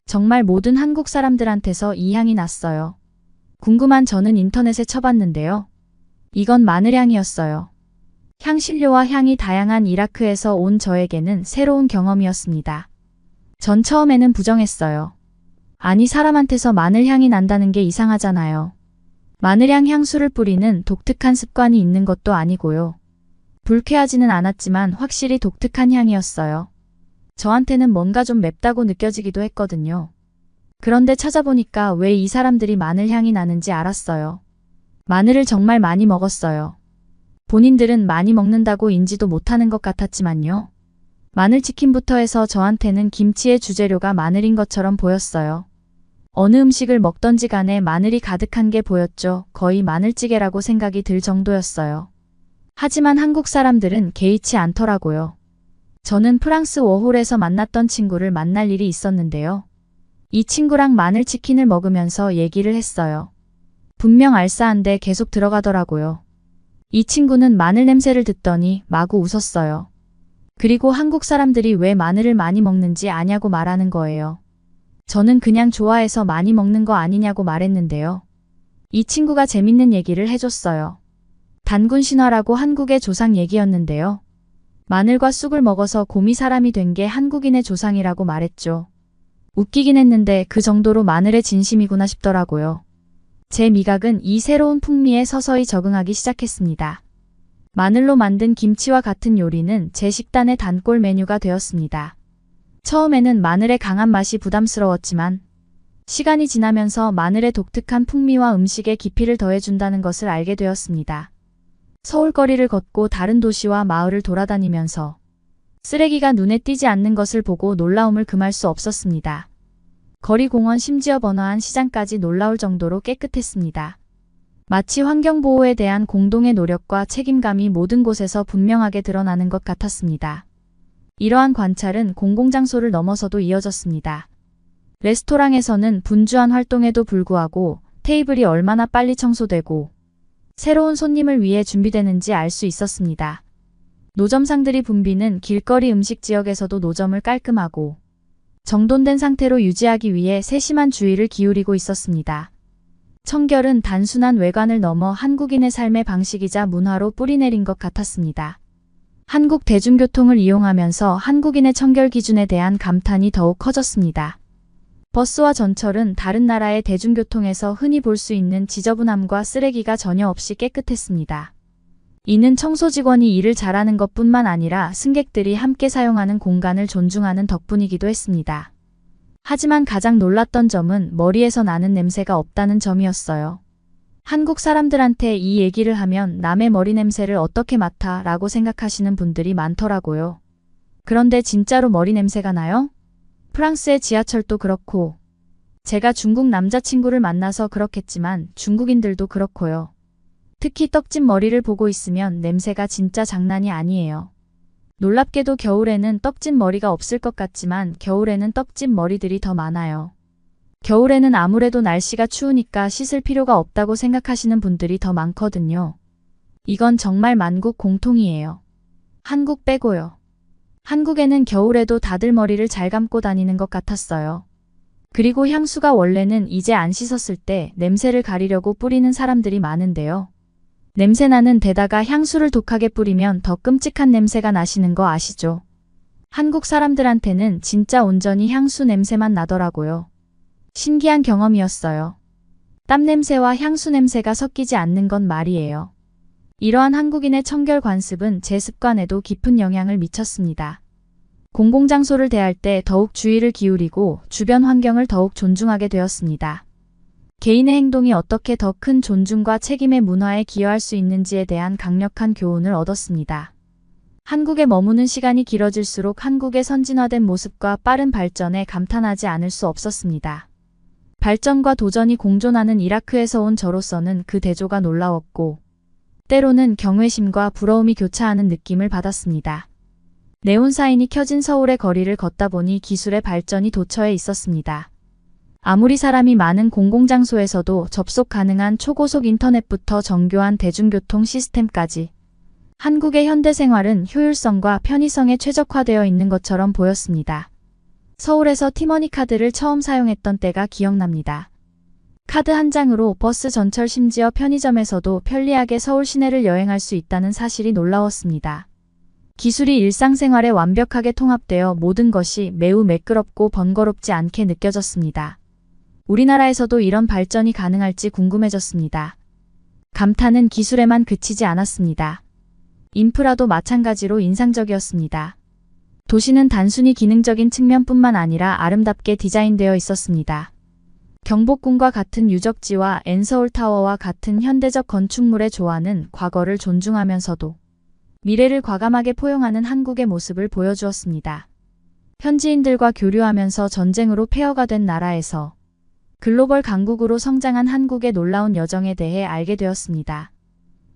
정말 모든 한국 사람들한테서 이 향이 났어요. 궁금한 저는 인터넷에 쳐봤는데요. 이건 마늘향이었어요. 향신료와 향이 다양한 이라크에서 온 저에게는 새로운 경험이었습니다. 전 처음에는 부정했어요. 아니, 사람한테서 마늘향이 난다는 게 이상하잖아요. 마늘향 향수를 뿌리는 독특한 습관이 있는 것도 아니고요. 불쾌하지는 않았지만 확실히 독특한 향이었어요. 저한테는 뭔가 좀 맵다고 느껴지기도 했거든요. 그런데 찾아보니까 왜 이 사람들이 마늘 향이 나는지 알았어요. 마늘을 정말 많이 먹었어요. 본인들은 많이 먹는다고 인지도 못하는 것 같았지만요. 마늘치킨부터 해서 저한테는 김치의 주재료가 마늘인 것처럼 보였어요. 어느 음식을 먹던지 간에 마늘이 가득한 게 보였죠. 거의 마늘찌개라고 생각이 들 정도였어요. 하지만 한국 사람들은 개의치 않더라고요. 저는 프랑스 워홀에서 만났던 친구를 만날 일이 있었는데요. 이 친구랑 마늘치킨을 먹으면서 얘기를 했어요. 분명 알싸한데 계속 들어가더라고요. 이 친구는 마늘 냄새를 듣더니 마구 웃었어요. 그리고 한국 사람들이 왜 마늘을 많이 먹는지 아냐고 말하는 거예요. 저는 그냥 좋아해서 많이 먹는 거 아니냐고 말했는데요. 이 친구가 재밌는 얘기를 해줬어요. 단군 신화라고 한국의 조상 얘기였는데요. 마늘과 쑥을 먹어서 곰이 사람이 된 게 한국인의 조상이라고 말했죠. 웃기긴 했는데 그 정도로 마늘의 진심이구나 싶더라고요. 제 미각은 이 새로운 풍미에 서서히 적응하기 시작했습니다. 마늘로 만든 김치와 같은 요리는 제 식단의 단골 메뉴가 되었습니다. 처음에는 마늘의 강한 맛이 부담스러웠지만 시간이 지나면서 마늘의 독특한 풍미와 음식에 깊이를 더해준다는 것을 알게 되었습니다. 서울 거리를 걷고 다른 도시와 마을을 돌아다니면서 쓰레기가 눈에 띄지 않는 것을 보고 놀라움을 금할 수 없었습니다. 거리 공원 심지어 번화한 시장까지 놀라울 정도로 깨끗했습니다. 마치 환경보호에 대한 공동의 노력과 책임감이 모든 곳에서 분명하게 드러나는 것 같았습니다. 이러한 관찰은 공공장소를 넘어서도 이어졌습니다. 레스토랑에서는 분주한 활동에도 불구하고 테이블이 얼마나 빨리 청소되고 새로운 손님을 위해 준비되는지 알 수 있었습니다. 노점상들이 붐비는 길거리 음식 지역에서도 노점을 깔끔하고 정돈된 상태로 유지하기 위해 세심한 주의를 기울이고 있었습니다. 청결은 단순한 외관을 넘어 한국인의 삶의 방식이자 문화로 뿌리내린 것 같았습니다. 한국 대중교통을 이용하면서 한국인의 청결 기준에 대한 감탄이 더욱 커졌습니다. 버스와 전철은 다른 나라의 대중교통에서 흔히 볼 수 있는 지저분함과 쓰레기가 전혀 없이 깨끗했습니다. 이는 청소 직원이 일을 잘하는 것뿐만 아니라 승객들이 함께 사용하는 공간을 존중하는 덕분이기도 했습니다. 하지만 가장 놀랐던 점은 머리에서 나는 냄새가 없다는 점이었어요. 한국 사람들한테 이 얘기를 하면 남의 머리 냄새를 어떻게 맡아? 라고 생각하시는 분들이 많더라고요. 그런데 진짜로 머리 냄새가 나요? 프랑스의 지하철도 그렇고, 제가 중국 남자친구를 만나서 그렇겠지만 중국인들도 그렇고요. 특히 떡진 머리를 보고 있으면 냄새가 진짜 장난이 아니에요. 놀랍게도 겨울에는 떡진 머리가 없을 것 같지만 겨울에는 떡진 머리들이 더 많아요. 겨울에는 아무래도 날씨가 추우니까 씻을 필요가 없다고 생각하시는 분들이 더 많거든요. 이건 정말 만국 공통이에요. 한국 빼고요. 한국에는 겨울에도 다들 머리를 잘 감고 다니는 것 같았어요. 그리고 향수가 원래는 이제 안 씻었을 때 냄새를 가리려고 뿌리는 사람들이 많은데요. 냄새나는 데다가 향수를 독하게 뿌리면 더 끔찍한 냄새가 나시는 거 아시죠? 한국 사람들한테는 진짜 온전히 향수 냄새만 나더라고요. 신기한 경험이었어요. 땀 냄새와 향수 냄새가 섞이지 않는 건 말이에요. 이러한 한국인의 청결 관습은 제 습관에도 깊은 영향을 미쳤습니다. 공공장소를 대할 때 더욱 주의를 기울이고 주변 환경을 더욱 존중하게 되었습니다. 개인의 행동이 어떻게 더 큰 존중과 책임의 문화에 기여할 수 있는지에 대한 강력한 교훈을 얻었습니다. 한국에 머무는 시간이 길어질수록 한국의 선진화된 모습과 빠른 발전에 감탄하지 않을 수 없었습니다. 발전과 도전이 공존하는 이라크에서 온 저로서는 그 대조가 놀라웠고, 때로는 경외심과 부러움이 교차하는 느낌을 받았습니다. 네온사인이 켜진 서울의 거리를 걷다 보니 기술의 발전이 도처에 있었습니다. 아무리 사람이 많은 공공장소에서도 접속 가능한 초고속 인터넷부터 정교한 대중교통 시스템까지 한국의 현대생활은 효율성과 편의성에 최적화되어 있는 것처럼 보였습니다. 서울에서 티머니 카드를 처음 사용했던 때가 기억납니다. 카드 한 장으로 버스, 전철, 심지어 편의점에서도 편리하게 서울 시내를 여행할 수 있다는 사실이 놀라웠습니다. 기술이 일상생활에 완벽하게 통합되어 모든 것이 매우 매끄럽고 번거롭지 않게 느껴졌습니다. 우리나라에서도 이런 발전이 가능할지 궁금해졌습니다. 감탄은 기술에만 그치지 않았습니다. 인프라도 마찬가지로 인상적이었습니다. 도시는 단순히 기능적인 측면뿐만 아니라 아름답게 디자인되어 있었습니다. 경복궁과 같은 유적지와 엔서울타워와 같은 현대적 건축물의 조화는 과거를 존중하면서도 미래를 과감하게 포용하는 한국의 모습을 보여주었습니다. 현지인들과 교류하면서 전쟁으로 폐허가 된 나라에서 글로벌 강국으로 성장한 한국의 놀라운 여정에 대해 알게 되었습니다.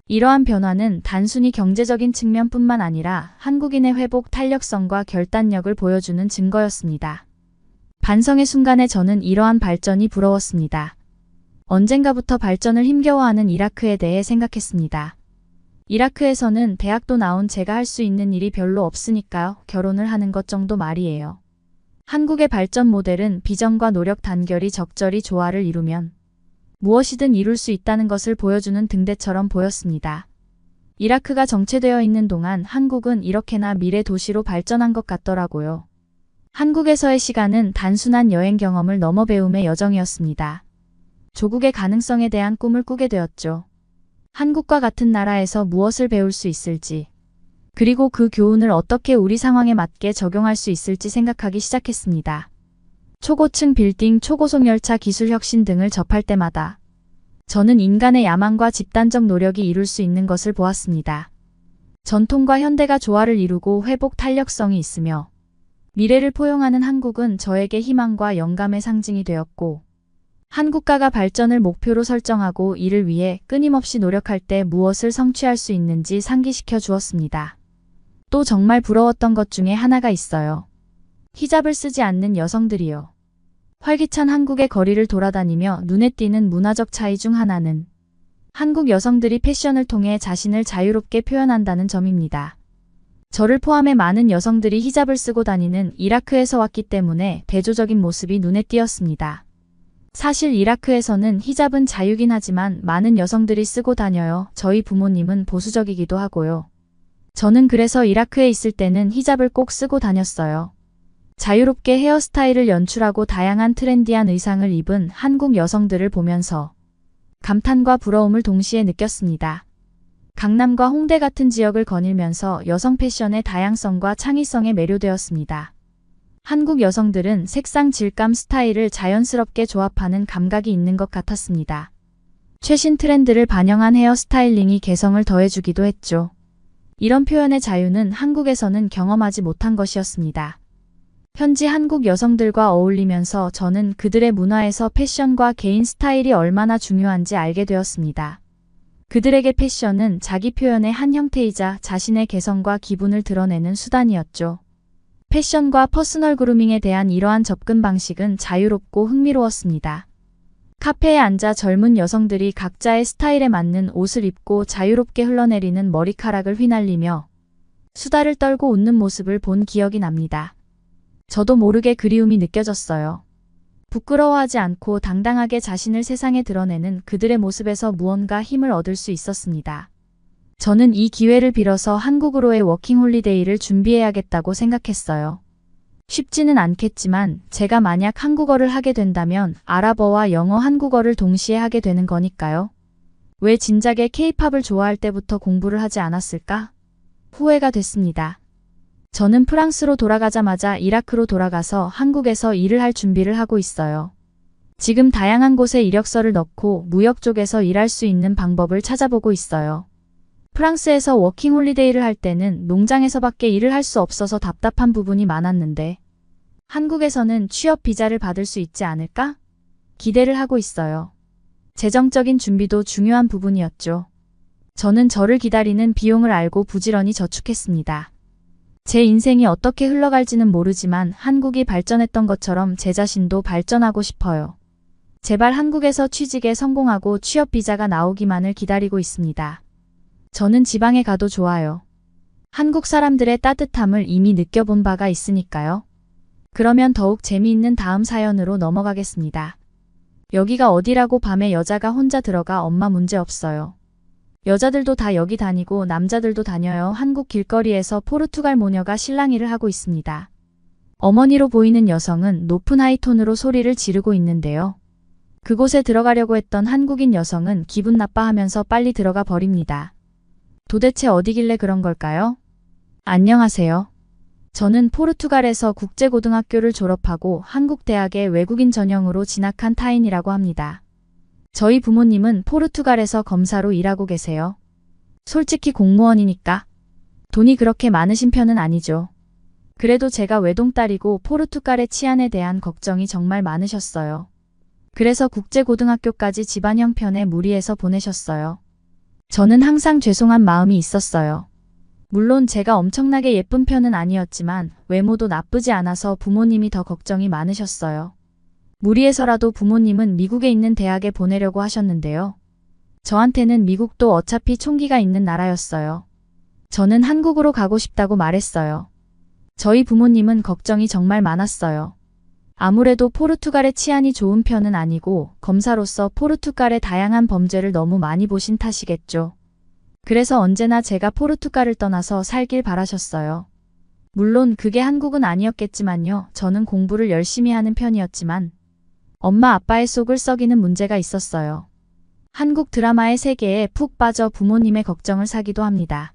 이러한 변화는 단순히 경제적인 측면뿐만 아니라 한국인의 회복 탄력성과 결단력을 보여주는 증거였습니다. 반성의 순간에 저는 이러한 발전이 부러웠습니다. 언젠가부터 발전을 힘겨워하는 이라크에 대해 생각했습니다. 이라크에서는 대학도 나온 제가 할 수 있는 일이 별로 없으니까요. 결혼을 하는 것 정도 말이에요. 한국의 발전 모델은 비전과 노력 단결이 적절히 조화를 이루면 무엇이든 이룰 수 있다는 것을 보여주는 등대처럼 보였습니다. 이라크가 정체되어 있는 동안 한국은 이렇게나 미래 도시로 발전한 것 같더라고요. 한국에서의 시간은 단순한 여행 경험을 넘어 배움의 여정이었습니다. 조국의 가능성에 대한 꿈을 꾸게 되었죠. 한국과 같은 나라에서 무엇을 배울 수 있을지, 그리고 그 교훈을 어떻게 우리 상황에 맞게 적용할 수 있을지 생각하기 시작했습니다. 초고층 빌딩, 초고속 열차 기술 혁신 등을 접할 때마다 저는 인간의 야망과 집단적 노력이 이룰 수 있는 것을 보았습니다. 전통과 현대가 조화를 이루고 회복 탄력성이 있으며 미래를 포용하는 한국은 저에게 희망과 영감의 상징이 되었고, 한 국가가 발전을 목표로 설정하고 이를 위해 끊임없이 노력할 때 무엇을 성취할 수 있는지 상기시켜 주었습니다. 또 정말 부러웠던 것 중에 하나가 있어요. 히잡을 쓰지 않는 여성들이요. 활기찬 한국의 거리를 돌아다니며 눈에 띄는 문화적 차이 중 하나는 한국 여성들이 패션을 통해 자신을 자유롭게 표현한다는 점입니다. 저를 포함해 많은 여성들이 히잡을 쓰고 다니는 이라크에서 왔기 때문에 대조적인 모습이 눈에 띄었습니다. 사실 이라크에서는 히잡은 자유긴 하지만 많은 여성들이 쓰고 다녀요. 저희 부모님은 보수적이기도 하고요. 저는 그래서 이라크에 있을 때는 히잡을 꼭 쓰고 다녔어요. 자유롭게 헤어스타일을 연출하고 다양한 트렌디한 의상을 입은 한국 여성들을 보면서 감탄과 부러움을 동시에 느꼈습니다. 강남과 홍대 같은 지역을 거닐면서 여성 패션의 다양성과 창의성에 매료되었습니다. 한국 여성들은 색상, 질감, 스타일을 자연스럽게 조합하는 감각이 있는 것 같았습니다. 최신 트렌드를 반영한 헤어스타일링이 개성을 더해주기도 했죠. 이런 표현의 자유는 한국에서는 경험하지 못한 것이었습니다. 현지 한국 여성들과 어울리면서 저는 그들의 문화에서 패션과 개인 스타일이 얼마나 중요한지 알게 되었습니다. 그들에게 패션은 자기 표현의 한 형태이자 자신의 개성과 기분을 드러내는 수단이었죠. 패션과 퍼스널 그루밍에 대한 이러한 접근 방식은 자유롭고 흥미로웠습니다. 카페에 앉아 젊은 여성들이 각자의 스타일에 맞는 옷을 입고 자유롭게 흘러내리는 머리카락을 휘날리며 수다를 떨고 웃는 모습을 본 기억이 납니다. 저도 모르게 그리움이 느껴졌어요. 부끄러워하지 않고 당당하게 자신을 세상에 드러내는 그들의 모습에서 무언가 힘을 얻을 수 있었습니다. 저는 이 기회를 빌어서 한국으로의 워킹홀리데이를 준비해야겠다고 생각했어요. 쉽지는 않겠지만 제가 만약 한국어를 하게 된다면 아랍어와 영어, 한국어를 동시에 하게 되는 거니까요. 왜 진작에 K-팝을 좋아할 때부터 공부를 하지 않았을까? 후회가 됐습니다. 저는 프랑스로 돌아가자마자 이라크로 돌아가서 한국에서 일을 할 준비를 하고 있어요. 지금 다양한 곳에 이력서를 넣고 무역 쪽에서 일할 수 있는 방법을 찾아보고 있어요. 프랑스에서 워킹홀리데이를 할 때는 농장에서밖에 일을 할 수 없어서 답답한 부분이 많았는데 한국에서는 취업 비자를 받을 수 있지 않을까? 기대를 하고 있어요. 재정적인 준비도 중요한 부분이었죠. 저는 저를 기다리는 비용을 알고 부지런히 저축했습니다. 제 인생이 어떻게 흘러갈지는 모르지만 한국이 발전했던 것처럼 제 자신도 발전하고 싶어요. 제발 한국에서 취직에 성공하고 취업 비자가 나오기만을 기다리고 있습니다. 저는 지방에 가도 좋아요. 한국 사람들의 따뜻함을 이미 느껴본 바가 있으니까요. 그러면 더욱 재미있는 다음 사연으로 넘어가겠습니다. 여기가 어디라고 밤에 여자가 혼자 들어가 엄마 문제 없어요. 여자들도 다 여기 다니고 남자들도 다녀요. 한국 길거리에서 포르투갈 모녀가 실랑이를 하고 있습니다. 어머니로 보이는 여성은 높은 하이톤으로 소리를 지르고 있는데요. 그곳에 들어가려고 했던 한국인 여성은 기분 나빠하면서 빨리 들어가 버립니다. 도대체 어디길래 그런 걸까요? 안녕하세요. 저는 포르투갈에서 국제고등학교를 졸업하고 한국 대학에 외국인 전형으로 진학한 타인이라고 합니다. 저희 부모님은 포르투갈에서 검사로 일하고 계세요. 솔직히 공무원이니까 돈이 그렇게 많으신 편은 아니죠. 그래도 제가 외동딸이고 포르투갈의 치안에 대한 걱정이 정말 많으셨어요. 그래서 국제고등학교까지 집안 형편에 무리해서 보내셨어요. 저는 항상 죄송한 마음이 있었어요. 물론 제가 엄청나게 예쁜 편은 아니었지만 외모도 나쁘지 않아서 부모님이 더 걱정이 많으셨어요. 무리해서라도 부모님은 미국에 있는 대학에 보내려고 하셨는데요. 저한테는 미국도 어차피 총기가 있는 나라였어요. 저는 한국으로 가고 싶다고 말했어요. 저희 부모님은 걱정이 정말 많았어요. 아무래도 포르투갈의 치안이 좋은 편은 아니고 검사로서 포르투갈의 다양한 범죄를 너무 많이 보신 탓이겠죠. 그래서 언제나 제가 포르투갈을 떠나서 살길 바라셨어요. 물론 그게 한국은 아니었겠지만요. 저는 공부를 열심히 하는 편이었지만 엄마 아빠의 속을 썩이는 문제가 있었어요. 한국 드라마의 세계에 푹 빠져 부모님의 걱정을 사기도 합니다.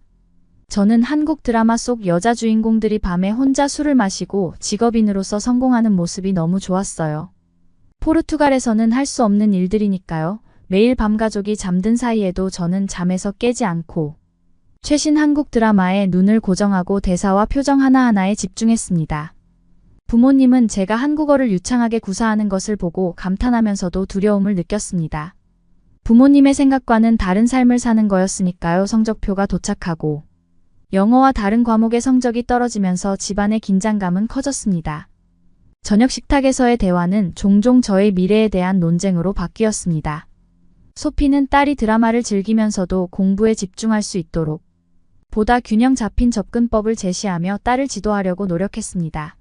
저는 한국 드라마 속 여자 주인공들이 밤에 혼자 술을 마시고 직업인으로서 성공하는 모습이 너무 좋았어요. 포르투갈에서는 할 수 없는 일들이니까요. 매일 밤 가족이 잠든 사이에도 저는 잠에서 깨지 않고 최신 한국 드라마에 눈을 고정하고 대사와 표정 하나하나에 집중했습니다. 부모님은 제가 한국어를 유창하게 구사하는 것을 보고 감탄하면서도 두려움을 느꼈습니다. 부모님의 생각과는 다른 삶을 사는 거였으니까요. 성적표가 도착하고 영어와 다른 과목의 성적이 떨어지면서 집안의 긴장감은 커졌습니다. 저녁 식탁에서의 대화는 종종 저의 미래에 대한 논쟁으로 바뀌었습니다. 소피는 딸이 드라마를 즐기면서도 공부에 집중할 수 있도록 보다 균형 잡힌 접근법을 제시하며 딸을 지도하려고 노력했습니다.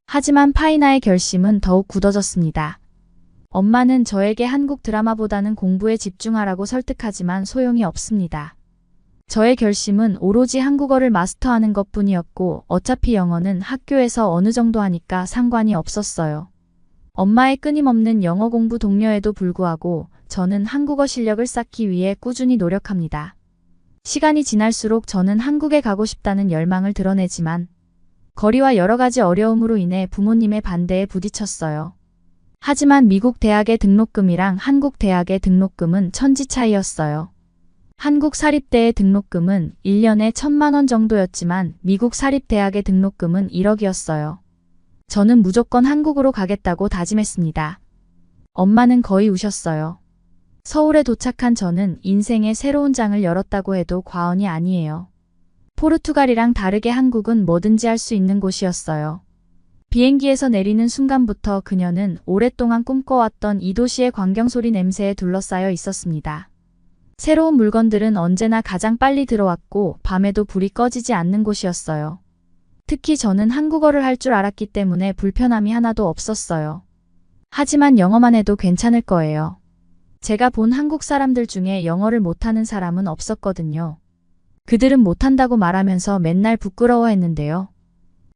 하지만 파이나의 결심은 더욱 굳어졌습니다. 엄마는 저에게 한국 드라마보다는 공부에 집중하라고 설득하지만 소용이 없습니다. 저의 결심은 오로지 한국어를 마스터하는 것뿐이었고 어차피 영어는 학교에서 어느 정도 하니까 상관이 없었어요. 엄마의 끊임없는 영어 공부 독려에도 불구하고 저는 한국어 실력을 쌓기 위해 꾸준히 노력합니다. 시간이 지날수록 저는 한국에 가고 싶다는 열망을 드러내지만 거리와 여러 가지 어려움으로 인해 부모님의 반대에 부딪혔어요. 하지만 미국 대학의 등록금이랑 한국 대학의 등록금은 천지 차이였어요. 한국 사립대의 등록금은 1년에 1,000만 원 정도였지만 미국 사립대학의 등록금은 1억이었어요. 저는 무조건 한국으로 가겠다고 다짐했습니다. 엄마는 거의 우셨어요. 서울에 도착한 저는 인생의 새로운 장을 열었다고 해도 과언이 아니에요. 포르투갈이랑 다르게 한국은 뭐든지 할 수 있는 곳이었어요. 비행기에서 내리는 순간부터 그녀는 오랫동안 꿈꿔왔던 이 도시의 광경소리 냄새에 둘러싸여 있었습니다. 새로운 물건들은 언제나 가장 빨리 들어왔고 밤에도 불이 꺼지지 않는 곳이었어요. 특히 저는 한국어를 할 줄 알았기 때문에 불편함이 하나도 없었어요. 하지만 영어만 해도 괜찮을 거예요. 제가 본 한국 사람들 중에 영어를 못하는 사람은 없었거든요. 그들은 못한다고 말하면서 맨날 부끄러워했는데요.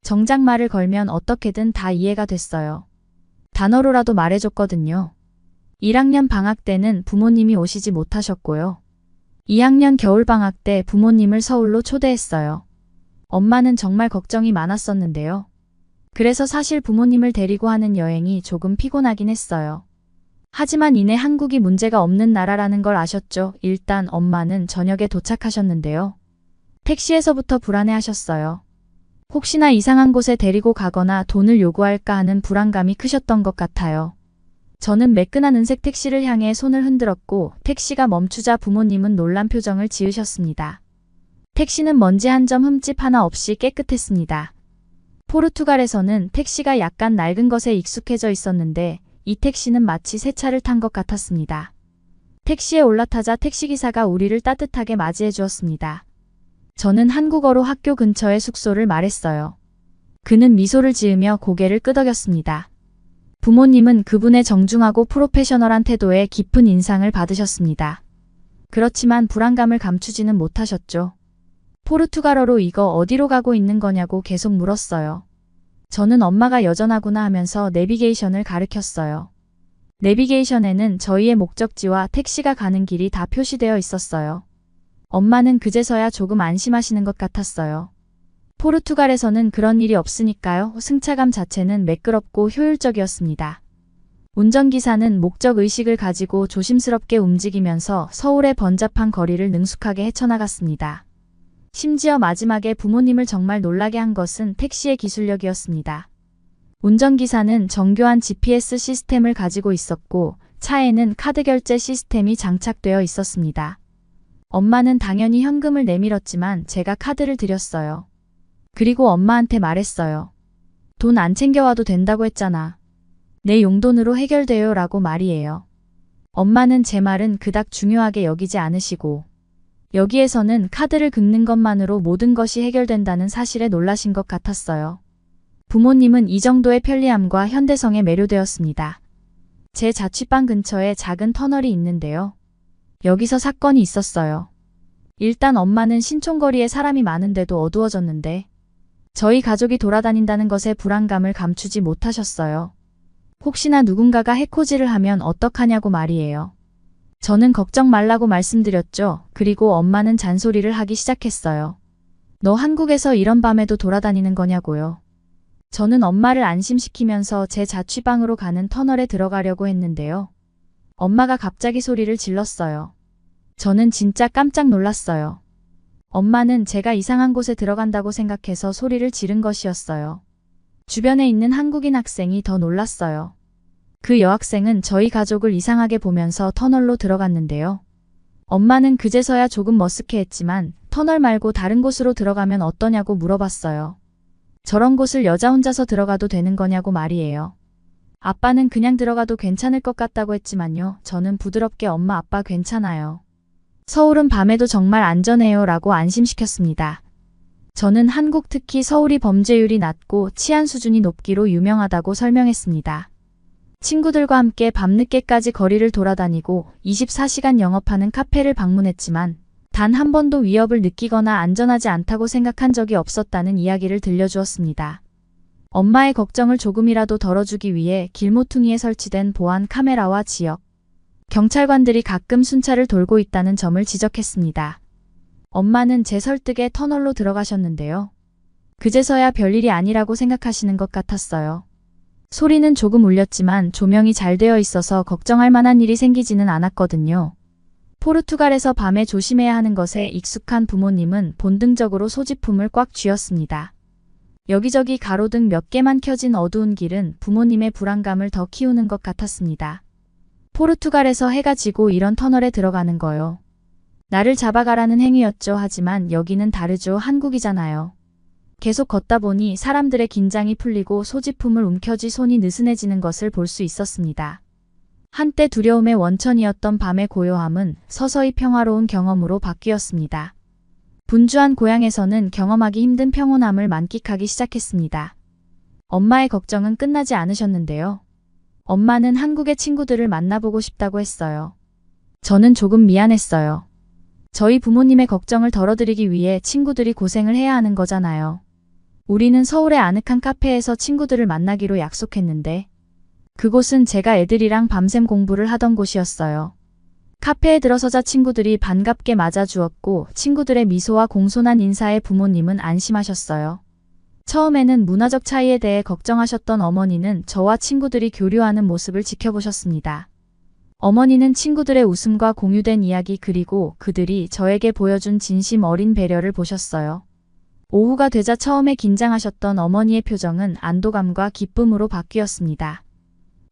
정작 말을 걸면 어떻게든 다 이해가 됐어요. 단어로라도 말해줬거든요. 1학년 방학 때는 부모님이 오시지 못하셨고요. 2학년 겨울방학 때 부모님을 서울로 초대했어요. 엄마는 정말 걱정이 많았었는데요. 그래서 사실 부모님을 데리고 하는 여행이 조금 피곤하긴 했어요. 하지만 이내 한국이 문제가 없는 나라라는 걸 아셨죠? 일단 엄마는 저녁에 도착하셨는데요. 택시에서부터 불안해하셨어요. 혹시나 이상한 곳에 데리고 가거나 돈을 요구할까 하는 불안감이 크셨던 것 같아요. 저는 매끈한 은색 택시를 향해 손을 흔들었고 택시가 멈추자 부모님은 놀란 표정을 지으셨습니다. 택시는 먼지 한 점 흠집 하나 없이 깨끗했습니다. 포르투갈에서는 택시가 약간 낡은 것에 익숙해져 있었는데 이 택시는 마치 새 차를 탄 것 같았습니다. 택시에 올라타자 택시기사가 우리를 따뜻하게 맞이해 주었습니다. 저는 한국어로 학교 근처의 숙소를 말했어요. 그는 미소를 지으며 고개를 끄덕였습니다. 부모님은 그분의 정중하고 프로페셔널한 태도에 깊은 인상을 받으셨습니다. 그렇지만 불안감을 감추지는 못하셨죠. 포르투갈어로 이거 어디로 가고 있는 거냐고 계속 물었어요. 저는 엄마가 여전하구나 하면서 내비게이션을 가리켰어요. 내비게이션에는 저희의 목적지와 택시가 가는 길이 다 표시되어 있었어요. 엄마는 그제서야 조금 안심하시는 것 같았어요. 포르투갈에서는 그런 일이 없으니까요. 승차감 자체는 매끄럽고 효율적이었습니다. 운전기사는 목적의식을 가지고 조심스럽게 움직이면서 서울의 번잡한 거리를 능숙하게 헤쳐나갔습니다. 심지어 마지막에 부모님을 정말 놀라게 한 것은 택시의 기술력이었습니다. 운전기사는 정교한 GPS 시스템을 가지고 있었고 차에는 카드 결제 시스템이 장착되어 있었습니다. 엄마는 당연히 현금을 내밀었지만 제가 카드를 드렸어요. 그리고 엄마한테 말했어요. 돈 안 챙겨와도 된다고 했잖아. 내 용돈으로 해결돼요 라고 말이에요. 엄마는 제 말은 그닥 중요하게 여기지 않으시고 여기에서는 카드를 긁는 것만으로 모든 것이 해결된다는 사실에 놀라신 것 같았어요. 부모님은 이 정도의 편리함과 현대성에 매료되었습니다. 제 자취방 근처에 작은 터널이 있는데요. 여기서 사건이 있었어요. 일단 엄마는 신촌거리에 사람이 많은데도 어두워졌는데 저희 가족이 돌아다닌다는 것에 불안감을 감추지 못하셨어요. 혹시나 누군가가 해코지를 하면 어떡하냐고 말이에요. 저는 걱정 말라고 말씀드렸죠. 그리고 엄마는 잔소리를 하기 시작했어요. 너 한국에서 이런 밤에도 돌아다니는 거냐고요. 저는 엄마를 안심시키면서 제 자취방으로 가는 터널에 들어가려고 했는데요. 엄마가 갑자기 소리를 질렀어요. 저는 진짜 깜짝 놀랐어요. 엄마는 제가 이상한 곳에 들어간다고 생각해서 소리를 지른 것이었어요. 주변에 있는 한국인 학생이 더 놀랐어요. 그 여학생은 저희 가족을 이상하게 보면서 터널로 들어갔는데요. 엄마는 그제서야 조금 머쓱해했지만 터널 말고 다른 곳으로 들어가면 어떠냐고 물어봤어요. 저런 곳을 여자 혼자서 들어가도 되는 거냐고 말이에요. 아빠는 그냥 들어가도 괜찮을 것 같다고 했지만요. 저는 부드럽게 엄마 아빠 괜찮아요. 서울은 밤에도 정말 안전해요 라고 안심시켰습니다. 저는 한국 특히 서울이 범죄율이 낮고 치안 수준이 높기로 유명하다고 설명했습니다. 친구들과 함께 밤늦게까지 거리를 돌아다니고 24시간 영업하는 카페를 방문했지만 단 한 번도 위협을 느끼거나 안전하지 않다고 생각한 적이 없었다는 이야기를 들려주었습니다. 엄마의 걱정을 조금이라도 덜어주기 위해 길모퉁이에 설치된 보안 카메라와 지역 경찰관들이 가끔 순찰을 돌고 있다는 점을 지적했습니다. 엄마는 제 설득에 터널로 들어가셨는데요. 그제서야 별일이 아니라고 생각하시는 것 같았어요. 소리는 조금 울렸지만 조명이 잘 되어 있어서 걱정할 만한 일이 생기지는 않았거든요. 포르투갈에서 밤에 조심해야 하는 것에 익숙한 부모님은 본능적으로 소지품을 꽉 쥐었습니다. 여기저기 가로등 몇 개만 켜진 어두운 길은 부모님의 불안감을 더 키우는 것 같았습니다. 포르투갈에서 해가 지고 이런 터널에 들어가는 거요. 나를 잡아가라는 행위였죠. 하지만 여기는 다르죠. 한국이잖아요. 계속 걷다 보니 사람들의 긴장이 풀리고 소지품을 움켜쥐 손이 느슨해지는 것을 볼 수 있었습니다. 한때 두려움의 원천이었던 밤의 고요함은 서서히 평화로운 경험으로 바뀌었습니다. 분주한 고향에서는 경험하기 힘든 평온함을 만끽하기 시작했습니다. 엄마의 걱정은 끝나지 않으셨는데요. 엄마는 한국의 친구들을 만나보고 싶다고 했어요. 저는 조금 미안했어요. 저희 부모님의 걱정을 덜어드리기 위해 친구들이 고생을 해야 하는 거잖아요. 우리는 서울의 아늑한 카페에서 친구들을 만나기로 약속했는데 그곳은 제가 애들이랑 밤샘 공부를 하던 곳이었어요. 카페에 들어서자 친구들이 반갑게 맞아주었고 친구들의 미소와 공손한 인사에 부모님은 안심하셨어요. 처음에는 문화적 차이에 대해 걱정하셨던 어머니는 저와 친구들이 교류하는 모습을 지켜보셨습니다. 어머니는 친구들의 웃음과 공유된 이야기 그리고 그들이 저에게 보여준 진심 어린 배려를 보셨어요. 오후가 되자 처음에 긴장하셨던 어머니의 표정은 안도감과 기쁨으로 바뀌었습니다.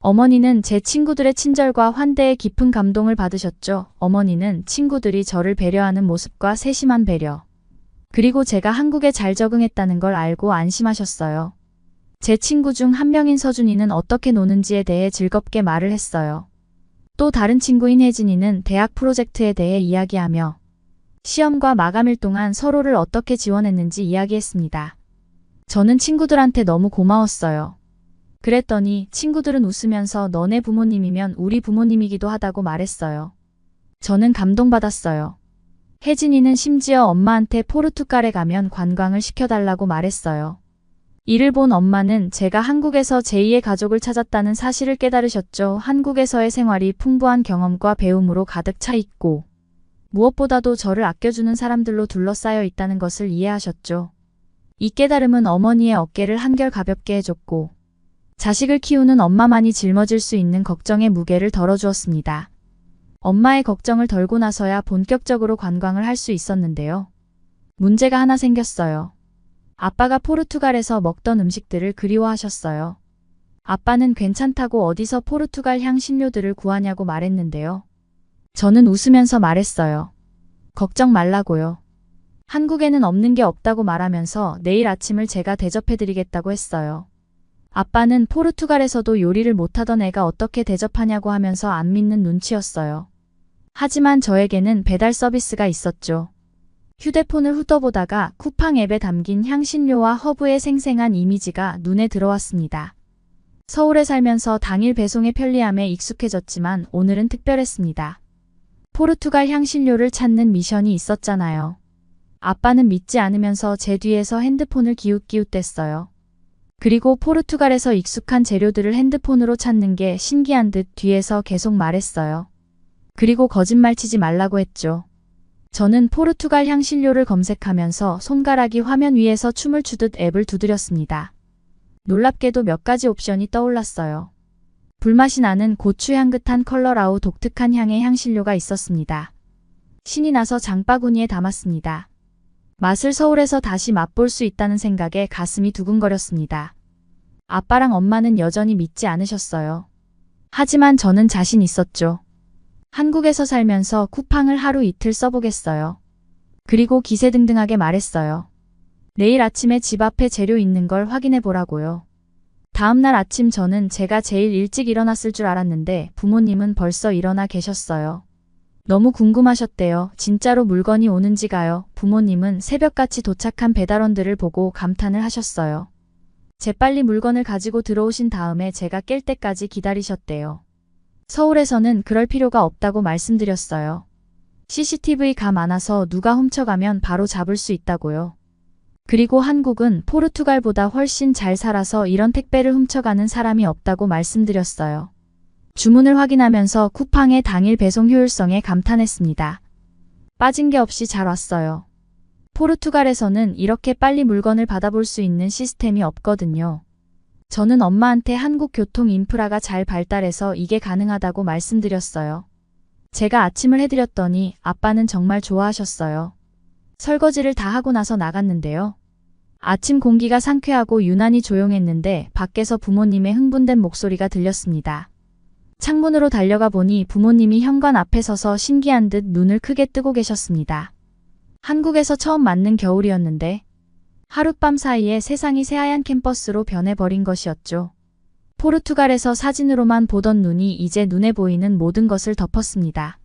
어머니는 제 친구들의 친절과 환대에 깊은 감동을 받으셨죠. 어머니는 친구들이 저를 배려하는 모습과 세심한 배려, 그리고 제가 한국에 잘 적응했다는 걸 알고 안심하셨어요. 제 친구 중 한 명인 서준이는 어떻게 노는지에 대해 즐겁게 말을 했어요. 또 다른 친구인 혜진이는 대학 프로젝트에 대해 이야기하며 시험과 마감일 동안 서로를 어떻게 지원했는지 이야기했습니다. 저는 친구들한테 너무 고마웠어요. 그랬더니 친구들은 웃으면서 너네 부모님이면 우리 부모님이기도 하다고 말했어요. 저는 감동받았어요. 혜진이는 심지어 엄마한테 포르투갈에 가면 관광을 시켜달라고 말했어요. 이를 본 엄마는 제가 한국에서 제2의 가족을 찾았다는 사실을 깨달으셨죠. 한국에서의 생활이 풍부한 경험과 배움으로 가득 차 있고 무엇보다도 저를 아껴주는 사람들로 둘러싸여 있다는 것을 이해하셨죠. 이 깨달음은 어머니의 어깨를 한결 가볍게 해줬고 자식을 키우는 엄마만이 짊어질 수 있는 걱정의 무게를 덜어주었습니다. 엄마의 걱정을 덜고 나서야 본격적으로 관광을 할 수 있었는데요. 문제가 하나 생겼어요. 아빠가 포르투갈에서 먹던 음식들을 그리워하셨어요. 아빠는 괜찮다고 어디서 포르투갈 향신료들을 구하냐고 말했는데요. 저는 웃으면서 말했어요. 걱정 말라고요. 한국에는 없는 게 없다고 말하면서 내일 아침을 제가 대접해드리겠다고 했어요. 아빠는 포르투갈에서도 요리를 못하던 애가 어떻게 대접하냐고 하면서 안 믿는 눈치였어요. 하지만 저에게는 배달 서비스가 있었죠. 휴대폰을 훑어보다가 쿠팡 앱에 담긴 향신료와 허브의 생생한 이미지가 눈에 들어왔습니다. 서울에 살면서 당일 배송의 편리함에 익숙해졌지만 오늘은 특별했습니다. 포르투갈 향신료를 찾는 미션이 있었잖아요. 아빠는 믿지 않으면서 제 뒤에서 핸드폰을 기웃기웃댔어요. 그리고 포르투갈에서 익숙한 재료들을 핸드폰으로 찾는 게 신기한 듯 뒤에서 계속 말했어요. 그리고 거짓말 치지 말라고 했죠. 저는 포르투갈 향신료를 검색하면서 손가락이 화면 위에서 춤을 추듯 앱을 두드렸습니다. 놀랍게도 몇 가지 옵션이 떠올랐어요. 불맛이 나는 고추 향긋한 컬러라우 독특한 향의 향신료가 있었습니다. 신이 나서 장바구니에 담았습니다. 맛을 서울에서 다시 맛볼 수 있다는 생각에 가슴이 두근거렸습니다. 아빠랑 엄마는 여전히 믿지 않으셨어요. 하지만 저는 자신 있었죠. 한국에서 살면서 쿠팡을 하루 이틀 써보겠어요. 그리고 기세등등하게 말했어요. 내일 아침에 집 앞에 재료 있는 걸 확인해 보라고요. 다음날 아침 저는 제가 제일 일찍 일어났을 줄 알았는데 부모님은 벌써 일어나 계셨어요. 너무 궁금하셨대요. 진짜로 물건이 오는지가요. 부모님은 새벽같이 도착한 배달원들을 보고 감탄을 하셨어요. 재빨리 물건을 가지고 들어오신 다음에 제가 깰 때까지 기다리셨대요. 서울에서는 그럴 필요가 없다고 말씀드렸어요. CCTV가 많아서 누가 훔쳐가면 바로 잡을 수 있다고요. 그리고 한국은 포르투갈보다 훨씬 잘 살아서 이런 택배를 훔쳐가는 사람이 없다고 말씀드렸어요. 주문을 확인하면서 쿠팡의 당일 배송 효율성에 감탄했습니다. 빠진 게 없이 잘 왔어요. 포르투갈에서는 이렇게 빨리 물건을 받아볼 수 있는 시스템이 없거든요. 저는 엄마한테 한국 교통 인프라가 잘 발달해서 이게 가능하다고 말씀드렸어요. 제가 아침을 해드렸더니 아빠는 정말 좋아하셨어요. 설거지를 다 하고 나서 나갔는데요. 아침 공기가 상쾌하고 유난히 조용했는데 밖에서 부모님의 흥분된 목소리가 들렸습니다. 창문으로 달려가 보니 부모님이 현관 앞에 서서 신기한 듯 눈을 크게 뜨고 계셨습니다. 한국에서 처음 맞는 겨울이었는데 하룻밤 사이에 세상이 새하얀 캠퍼스로 변해버린 것이었죠. 포르투갈에서 사진으로만 보던 눈이 이제 눈에 보이는 모든 것을 덮었습니다.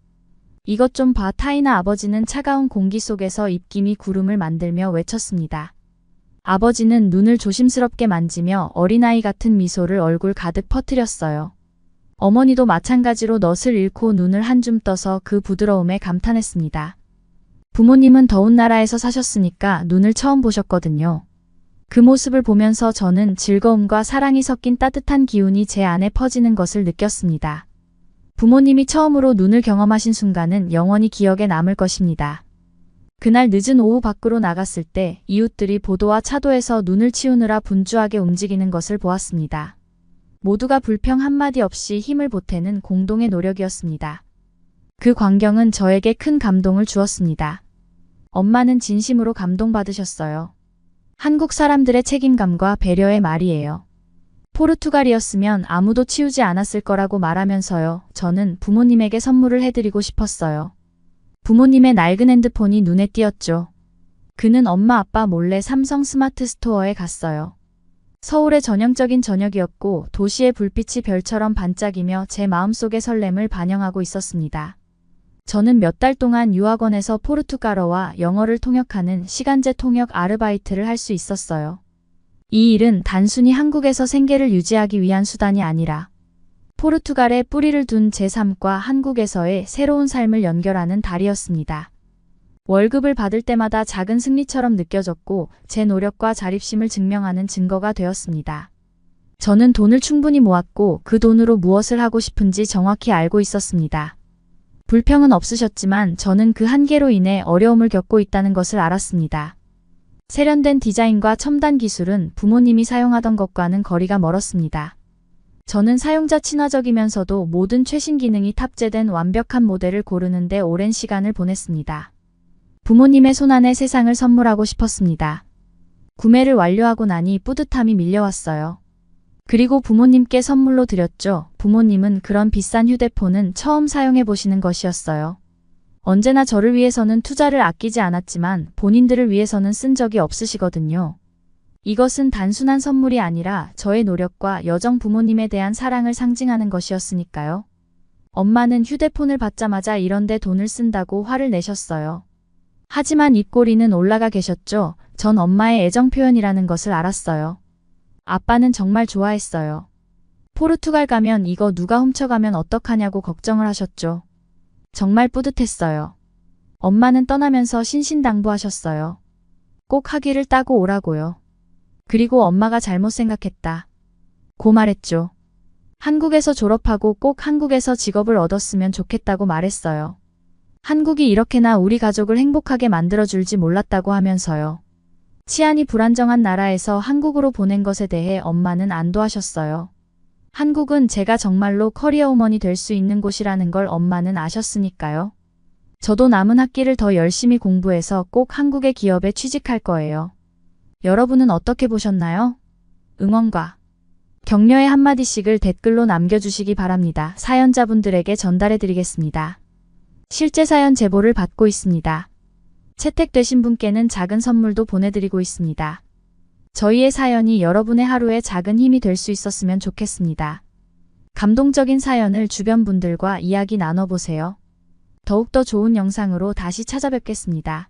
이것 좀 봐. 타이나 아버지는 차가운 공기 속에서 입김이 구름을 만들며 외쳤습니다. 아버지는 눈을 조심스럽게 만지며 어린아이 같은 미소를 얼굴 가득 퍼뜨렸어요. 어머니도 마찬가지로 넛을 잃고 눈을 한 줌 떠서 그 부드러움에 감탄했습니다. 부모님은 더운 나라에서 사셨으니까 눈을 처음 보셨거든요. 그 모습을 보면서 저는 즐거움과 사랑이 섞인 따뜻한 기운이 제 안에 퍼지는 것을 느꼈습니다. 부모님이 처음으로 눈을 경험하신 순간은 영원히 기억에 남을 것입니다. 그날 늦은 오후 밖으로 나갔을 때 이웃들이 보도와 차도에서 눈을 치우느라 분주하게 움직이는 것을 보았습니다. 모두가 불평 한마디 없이 힘을 보태는 공동의 노력이었습니다. 그 광경은 저에게 큰 감동을 주었습니다. 엄마는 진심으로 감동받으셨어요. 한국 사람들의 책임감과 배려의 말이에요. 포르투갈이었으면 아무도 치우지 않았을 거라고 말하면서요. 저는 부모님에게 선물을 해드리고 싶었어요. 부모님의 낡은 핸드폰이 눈에 띄었죠. 그는 엄마 아빠 몰래 삼성 스마트 스토어에 갔어요. 서울의 전형적인 저녁이었고 도시의 불빛이 별처럼 반짝이며 제 마음속의 설렘을 반영하고 있었습니다. 저는 몇 달 동안 유학원에서 포르투갈어와 영어를 통역하는 시간제 통역 아르바이트를 할 수 있었어요. 이 일은 단순히 한국에서 생계를 유지하기 위한 수단이 아니라 포르투갈에 뿌리를 둔 제 삶과 한국에서의 새로운 삶을 연결하는 달이었습니다. 월급을 받을 때마다 작은 승리처럼 느껴졌고 제 노력과 자립심을 증명하는 증거가 되었습니다. 저는 돈을 충분히 모았고 그 돈으로 무엇을 하고 싶은지 정확히 알고 있었습니다. 불평은 없으셨지만 저는 그 한계로 인해 어려움을 겪고 있다는 것을 알았습니다. 세련된 디자인과 첨단 기술은 부모님이 사용하던 것과는 거리가 멀었습니다. 저는 사용자 친화적이면서도 모든 최신 기능이 탑재된 완벽한 모델을 고르는 데 오랜 시간을 보냈습니다. 부모님의 손안에 세상을 선물하고 싶었습니다. 구매를 완료하고 나니 뿌듯함이 밀려왔어요. 그리고 부모님께 선물로 드렸죠. 부모님은 그런 비싼 휴대폰은 처음 사용해 보시는 것이었어요. 언제나 저를 위해서는 투자를 아끼지 않았지만 본인들을 위해서는 쓴 적이 없으시거든요. 이것은 단순한 선물이 아니라 저의 노력과 여정 부모님에 대한 사랑을 상징하는 것이었으니까요. 엄마는 휴대폰을 받자마자 이런데 돈을 쓴다고 화를 내셨어요. 하지만 입꼬리는 올라가 계셨죠. 전 엄마의 애정 표현이라는 것을 알았어요. 아빠는 정말 좋아했어요. 포르투갈 가면 이거 누가 훔쳐가면 어떡하냐고 걱정을 하셨죠. 정말 뿌듯했어요. 엄마는 떠나면서 신신당부하셨어요. 꼭 학위를 따고 오라고요. 그리고 엄마가 잘못 생각했다 고 말했죠. 한국에서 졸업하고 꼭 한국에서 직업을 얻었으면 좋겠다고 말했어요. 한국이 이렇게나 우리 가족을 행복하게 만들어줄지 몰랐다고 하면서요. 치안이 불안정한 나라에서 한국으로 보낸 것에 대해 엄마는 안도하셨어요. 한국은 제가 정말로 커리어우먼이 될 수 있는 곳이라는 걸 엄마는 아셨으니까요. 저도 남은 학기를 더 열심히 공부해서 꼭 한국의 기업에 취직할 거예요. 여러분은 어떻게 보셨나요? 응원과 격려의 한마디씩을 댓글로 남겨주시기 바랍니다. 사연자분들에게 전달해드리겠습니다. 실제 사연 제보를 받고 있습니다. 채택되신 분께는 작은 선물도 보내드리고 있습니다. 저희의 사연이 여러분의 하루에 작은 힘이 될 수 있었으면 좋겠습니다. 감동적인 사연을 주변 분들과 이야기 나눠보세요. 더욱더 좋은 영상으로 다시 찾아뵙겠습니다.